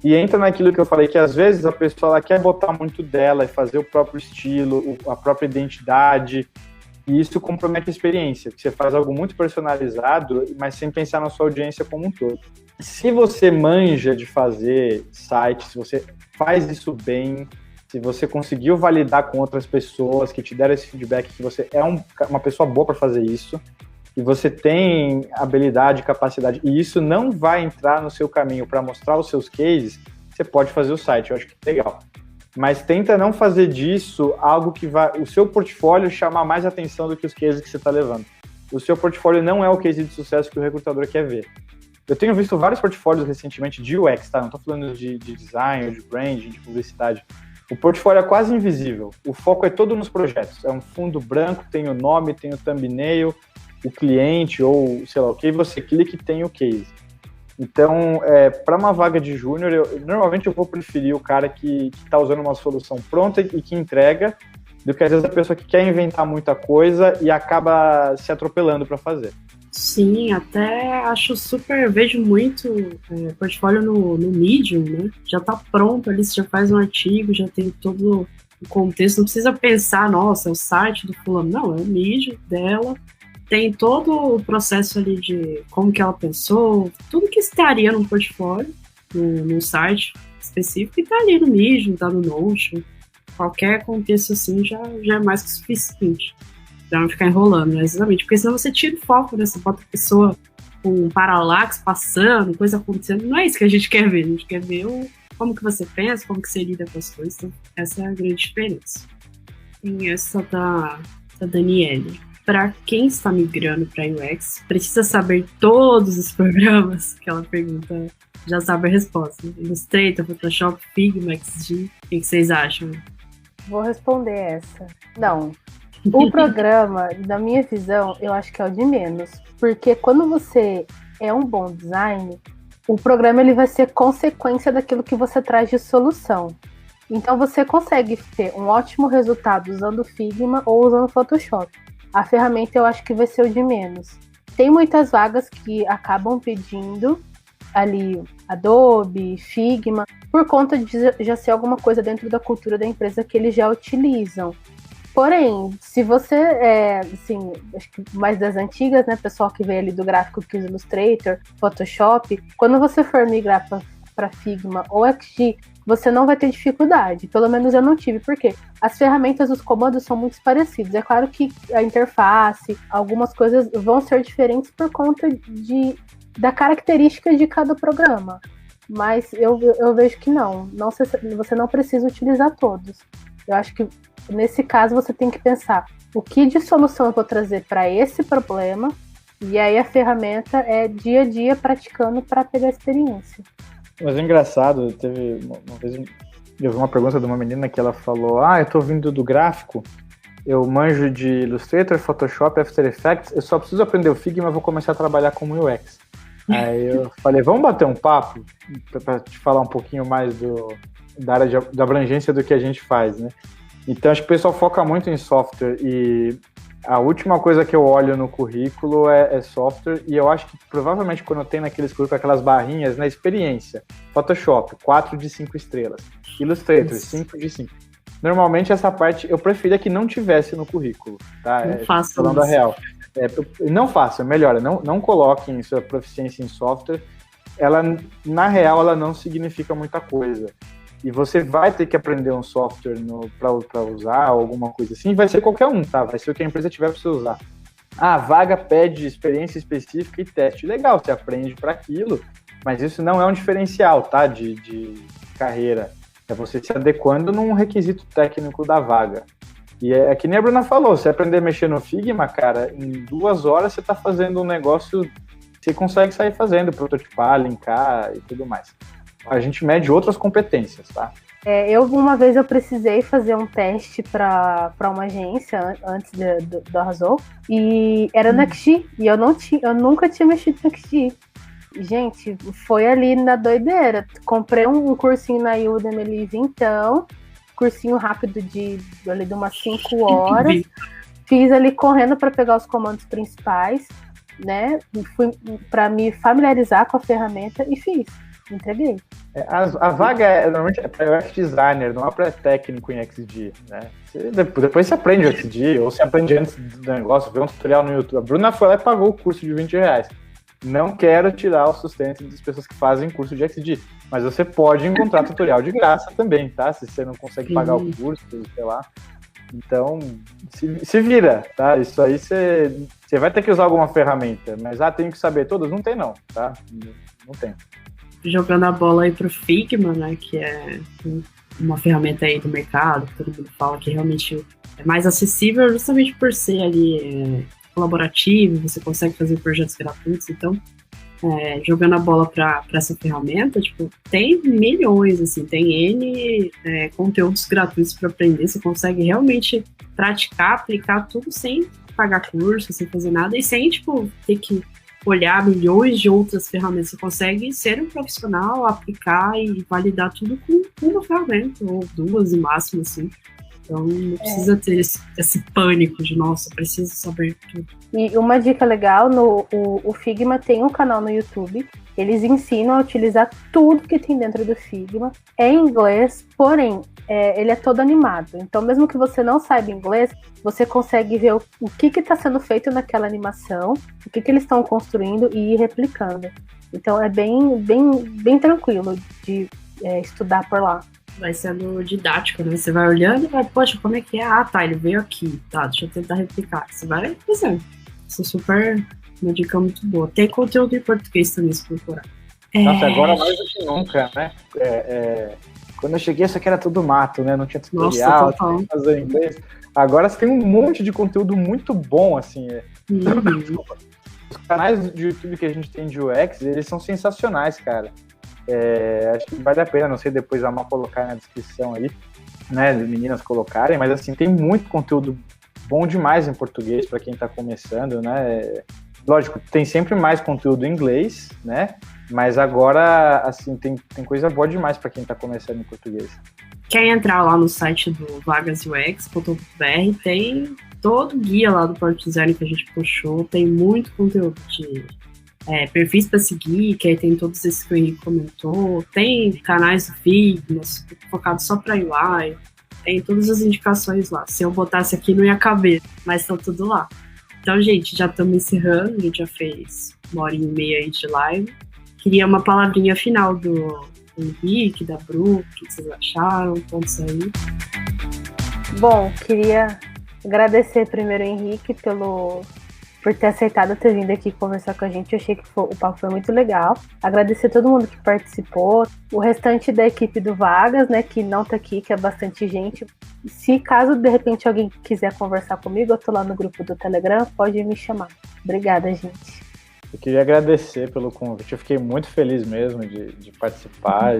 E entra naquilo que eu falei, que às vezes a pessoa ela quer botar muito dela e fazer o próprio estilo, a própria identidade, e isso compromete a experiência, porque você faz algo muito personalizado, mas sem pensar na sua audiência como um todo. Se você manja de fazer site, se você faz isso bem, se você conseguiu validar com outras pessoas que te deram esse feedback que você é uma pessoa boa para fazer isso, e você tem habilidade, capacidade, e isso não vai entrar no seu caminho para mostrar os seus cases, você pode fazer o site, eu acho que é legal. Mas tenta não fazer disso algo que vai o seu portfólio chamar mais atenção do que os cases que você está levando. O seu portfólio não é o case de sucesso que o recrutador quer ver. Eu tenho visto vários portfólios recentemente de UX, tá? Não estou falando de design, de branding, de publicidade. O portfólio é quase invisível. O foco é todo nos projetos. É um fundo branco, tem o nome, tem o thumbnail, o cliente ou sei lá o que, você clica e tem o case. Então, para uma vaga de júnior, normalmente eu vou preferir o cara que está usando uma solução pronta e que entrega, do que às vezes a pessoa que quer inventar muita coisa e acaba se atropelando para fazer. Sim, até acho super, vejo muito portfólio no Medium, né? Já tá pronto ali, você já faz um artigo, já tem todo o contexto, não precisa pensar, nossa, é o site do fulano, não, é o Medium dela, tem todo o processo ali de como que ela pensou, tudo que estaria no portfólio, no site específico, e tá ali no Medium, tá no Notion, qualquer contexto assim já é mais que suficiente. Pra não ficar enrolando, né? Exatamente, porque senão você tira o foco, né? Você bota a pessoa com um paralaxe passando, coisa acontecendo, não é isso que a gente quer ver, a gente quer ver como que você pensa, como que você lida com as coisas, então essa é a grande diferença. Tem essa da Daniele. para quem está migrando para UX, precisa saber todos os programas? Aquela pergunta, já sabe a resposta. Illustrator, Photoshop, Figma, XD. O que vocês acham? Vou responder essa. Não. O programa, na minha visão, eu acho que é o de menos. Porque quando você é um bom design, o programa ele vai ser consequência daquilo que você traz de solução. Então você consegue ter um ótimo resultado usando Figma ou usando Photoshop. A ferramenta eu acho que vai ser o de menos. Tem muitas vagas que acabam pedindo ali Adobe, Figma, por conta de já ser alguma coisa dentro da cultura da empresa que eles já utilizam. Porém, se você é, assim, acho que mais das antigas, né, pessoal que veio ali do gráfico que usa Illustrator, Photoshop, quando você for migrar para Figma ou XD, você não vai ter dificuldade. Pelo menos eu não tive, porque as ferramentas, os comandos são muito parecidos. É claro que a interface, algumas coisas vão ser diferentes por conta da característica de cada programa. Mas eu vejo que não. Você não precisa utilizar todos. Eu acho que nesse caso você tem que pensar o que de solução eu vou trazer para esse problema, e aí a ferramenta é dia a dia praticando para pegar experiência. Mas é engraçado, teve uma vez eu vi uma pergunta de uma menina que ela falou: eu tô vindo do gráfico, eu manjo de Illustrator, Photoshop, After Effects, eu só preciso aprender o Figma e vou começar a trabalhar como UX. Aí eu falei, vamos bater um papo para te falar um pouquinho mais da área da abrangência do que a gente faz, né? Então acho que o pessoal foca muito em software e a última coisa que eu olho no currículo é software, e eu acho que provavelmente quando tem naqueles currículos aquelas barrinhas, na experiência, Photoshop, 4 de 5 estrelas, Illustrator, 5 de 5. Normalmente essa parte eu preferia que não tivesse no currículo, tá? Não faço falando a real. Não faça, melhor, não coloquem sua proficiência em software, na real ela não significa muita coisa. E você vai ter que aprender um software para usar, alguma coisa assim, vai ser qualquer um, tá? Vai ser o que a empresa tiver para você usar. A vaga pede experiência específica e teste. Legal, você aprende para aquilo, mas isso não é um diferencial, tá? De carreira. É você se adequando num requisito técnico da vaga. E é que nem a Bruna falou, você aprender a mexer no Figma, cara, em 2 horas você tá fazendo um negócio, você consegue sair fazendo, prototipar, linkar e tudo mais. A gente mede outras competências, tá? Uma vez eu precisei fazer um teste para uma agência antes do Arrasou, e era no XD, e eu nunca tinha mexido no XD. Gente, foi ali na doideira. Comprei um cursinho na Udemy ali, então, cursinho rápido de umas 5 horas. Fiz ali correndo para pegar os comandos principais, né? Fui para me familiarizar com a ferramenta e fiz. Entreguei. A vaga normalmente é para UX designer, não é para técnico em XD, né? Depois você aprende o XD, ou você aprende antes do negócio, vê um tutorial no YouTube. A Bruna foi lá e pagou o curso de R$20. Não quero tirar o sustento das pessoas que fazem curso de XD, mas você pode encontrar tutorial de graça também, tá? Se você não consegue pagar o curso, sei lá. Então, se vira, tá? Isso aí você vai ter que usar alguma ferramenta, mas tenho que saber todas? Não tem não, tá? Não tem. Jogando a bola aí pro Figma, né, que é uma ferramenta aí do mercado, que todo mundo fala que realmente é mais acessível justamente por ser ali colaborativo, você consegue fazer projetos gratuitos, então jogando a bola para essa ferramenta, tipo, tem milhões, assim, tem N conteúdos gratuitos para aprender, você consegue realmente praticar, aplicar tudo sem pagar curso, sem fazer nada, e sem, tipo, ter que olhar milhões de outras ferramentas. Você consegue ser um profissional, aplicar e validar tudo com uma ferramenta, ou 2 no máximo, assim. Então não precisa ter esse pânico de, nossa, preciso saber tudo. E uma dica legal, o Figma tem um canal no YouTube, eles ensinam a utilizar tudo que tem dentro do Figma. É em inglês, porém, ele é todo animado. Então, mesmo que você não saiba inglês, você consegue ver o que está sendo feito naquela animação, o que eles estão construindo e ir replicando. Então, é bem tranquilo de estudar por lá. Vai sendo didático, né? Você vai olhando e vai, poxa, como é que é? Tá, ele veio aqui. Tá, deixa eu tentar replicar. Você vai fazendo. Isso é super uma dica muito boa. Tem conteúdo em português também, se procurar. Nossa, agora mais do que nunca, né? Quando eu cheguei, isso aqui era tudo mato, né? Não tinha tutorial, Nossa, total. não tinha que fazer inglês. Agora você tem um monte de conteúdo muito bom, assim. Uhum. Os canais de YouTube que a gente tem de UX, eles são sensacionais, cara. Acho que vale a pena, não sei, depois a Má colocar na descrição aí, né, as meninas colocarem, mas assim, tem muito conteúdo bom demais em português para quem tá começando, né? Lógico, tem sempre mais conteúdo em inglês, né? Mas agora, assim, tem coisa boa demais para quem tá começando em português. Quer entrar lá no site do vagasux.br, tem todo o guia lá do Product Design que a gente puxou, tem muito conteúdo de perfis para seguir, que aí tem todos esses que o Henrique comentou, tem canais do Figmas, focados só para UI, tem todas as indicações lá. Se eu botasse aqui não ia caber, mas tá tudo lá. Então, gente, já estamos encerrando, a gente já fez 1h30 aí de live. Queria uma palavrinha final do Henrique, da Bru, o que vocês acharam, pontos aí. Bom, queria agradecer primeiro ao Henrique por ter aceitado ter vindo aqui conversar com a gente. Eu achei que o papo foi muito legal. Agradecer a todo mundo que participou, o restante da equipe do Vagas, né, que não tá aqui, que é bastante gente. Se caso de repente alguém quiser conversar comigo, eu tô lá no grupo do Telegram, pode me chamar. Obrigada, gente. Eu queria agradecer pelo convite, eu fiquei muito feliz mesmo de participar.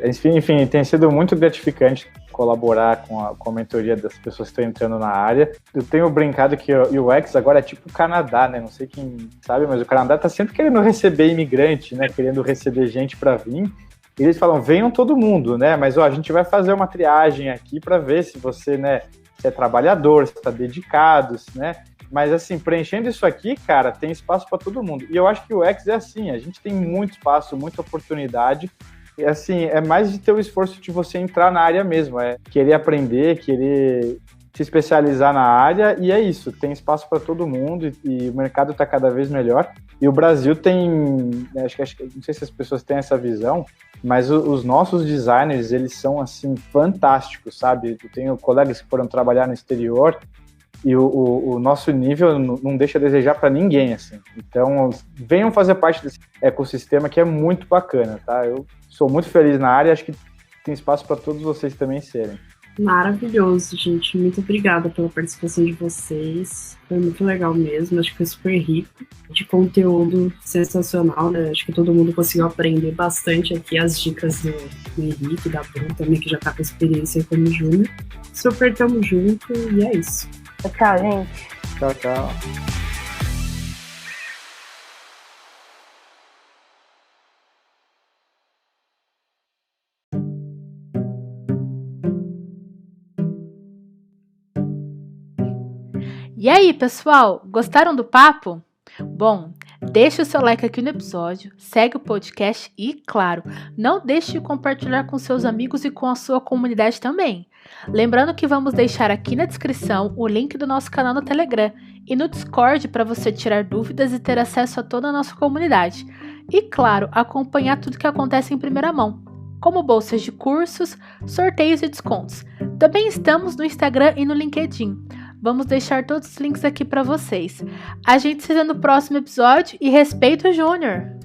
Enfim, tem sido muito gratificante colaborar com a mentoria das pessoas que estão entrando na área. Eu tenho brincado que o UX agora é tipo o Canadá, né? Não sei quem sabe, mas o Canadá tá sempre querendo receber imigrante, né? Querendo receber gente para vir. E eles falam, venham todo mundo, né? Mas a gente vai fazer uma triagem aqui para ver se você, né, se é trabalhador, se está dedicado, né? Mas assim, preenchendo isso aqui, cara, tem espaço para todo mundo. E eu acho que o UX é assim, a gente tem muito espaço, muita oportunidade. E assim, é mais de ter o esforço de você entrar na área mesmo, é querer aprender, querer se especializar na área, e é isso, tem espaço para todo mundo e o mercado está cada vez melhor. E o Brasil tem, acho que não sei se as pessoas têm essa visão, mas os nossos designers, eles são assim fantásticos, sabe? Eu tenho colegas que foram trabalhar no exterior e o nosso nível não deixa a desejar para ninguém, assim. Então, venham fazer parte desse ecossistema que é muito bacana, tá? Eu sou muito feliz na área e acho que tem espaço para todos vocês também serem. Maravilhoso, gente. Muito obrigada pela participação de vocês. Foi muito legal mesmo. Acho que foi super rico de conteúdo sensacional, né? Acho que todo mundo conseguiu aprender bastante aqui as dicas do Henrique, da Bru também, que já tá com experiência como júnior. Super tamo junto e é isso. Tchau, gente. Tchau, tchau. E aí, pessoal, gostaram do papo? Bom, deixe o seu like aqui no episódio, segue o podcast e, claro, não deixe de compartilhar com seus amigos e com a sua comunidade também. Lembrando que vamos deixar aqui na descrição o link do nosso canal no Telegram e no Discord para você tirar dúvidas e ter acesso a toda a nossa comunidade. E, claro, acompanhar tudo que acontece em primeira mão, como bolsas de cursos, sorteios e descontos. Também estamos no Instagram e no LinkedIn. Vamos deixar todos os links aqui para vocês. A gente se vê no próximo episódio e respeito o Júnior!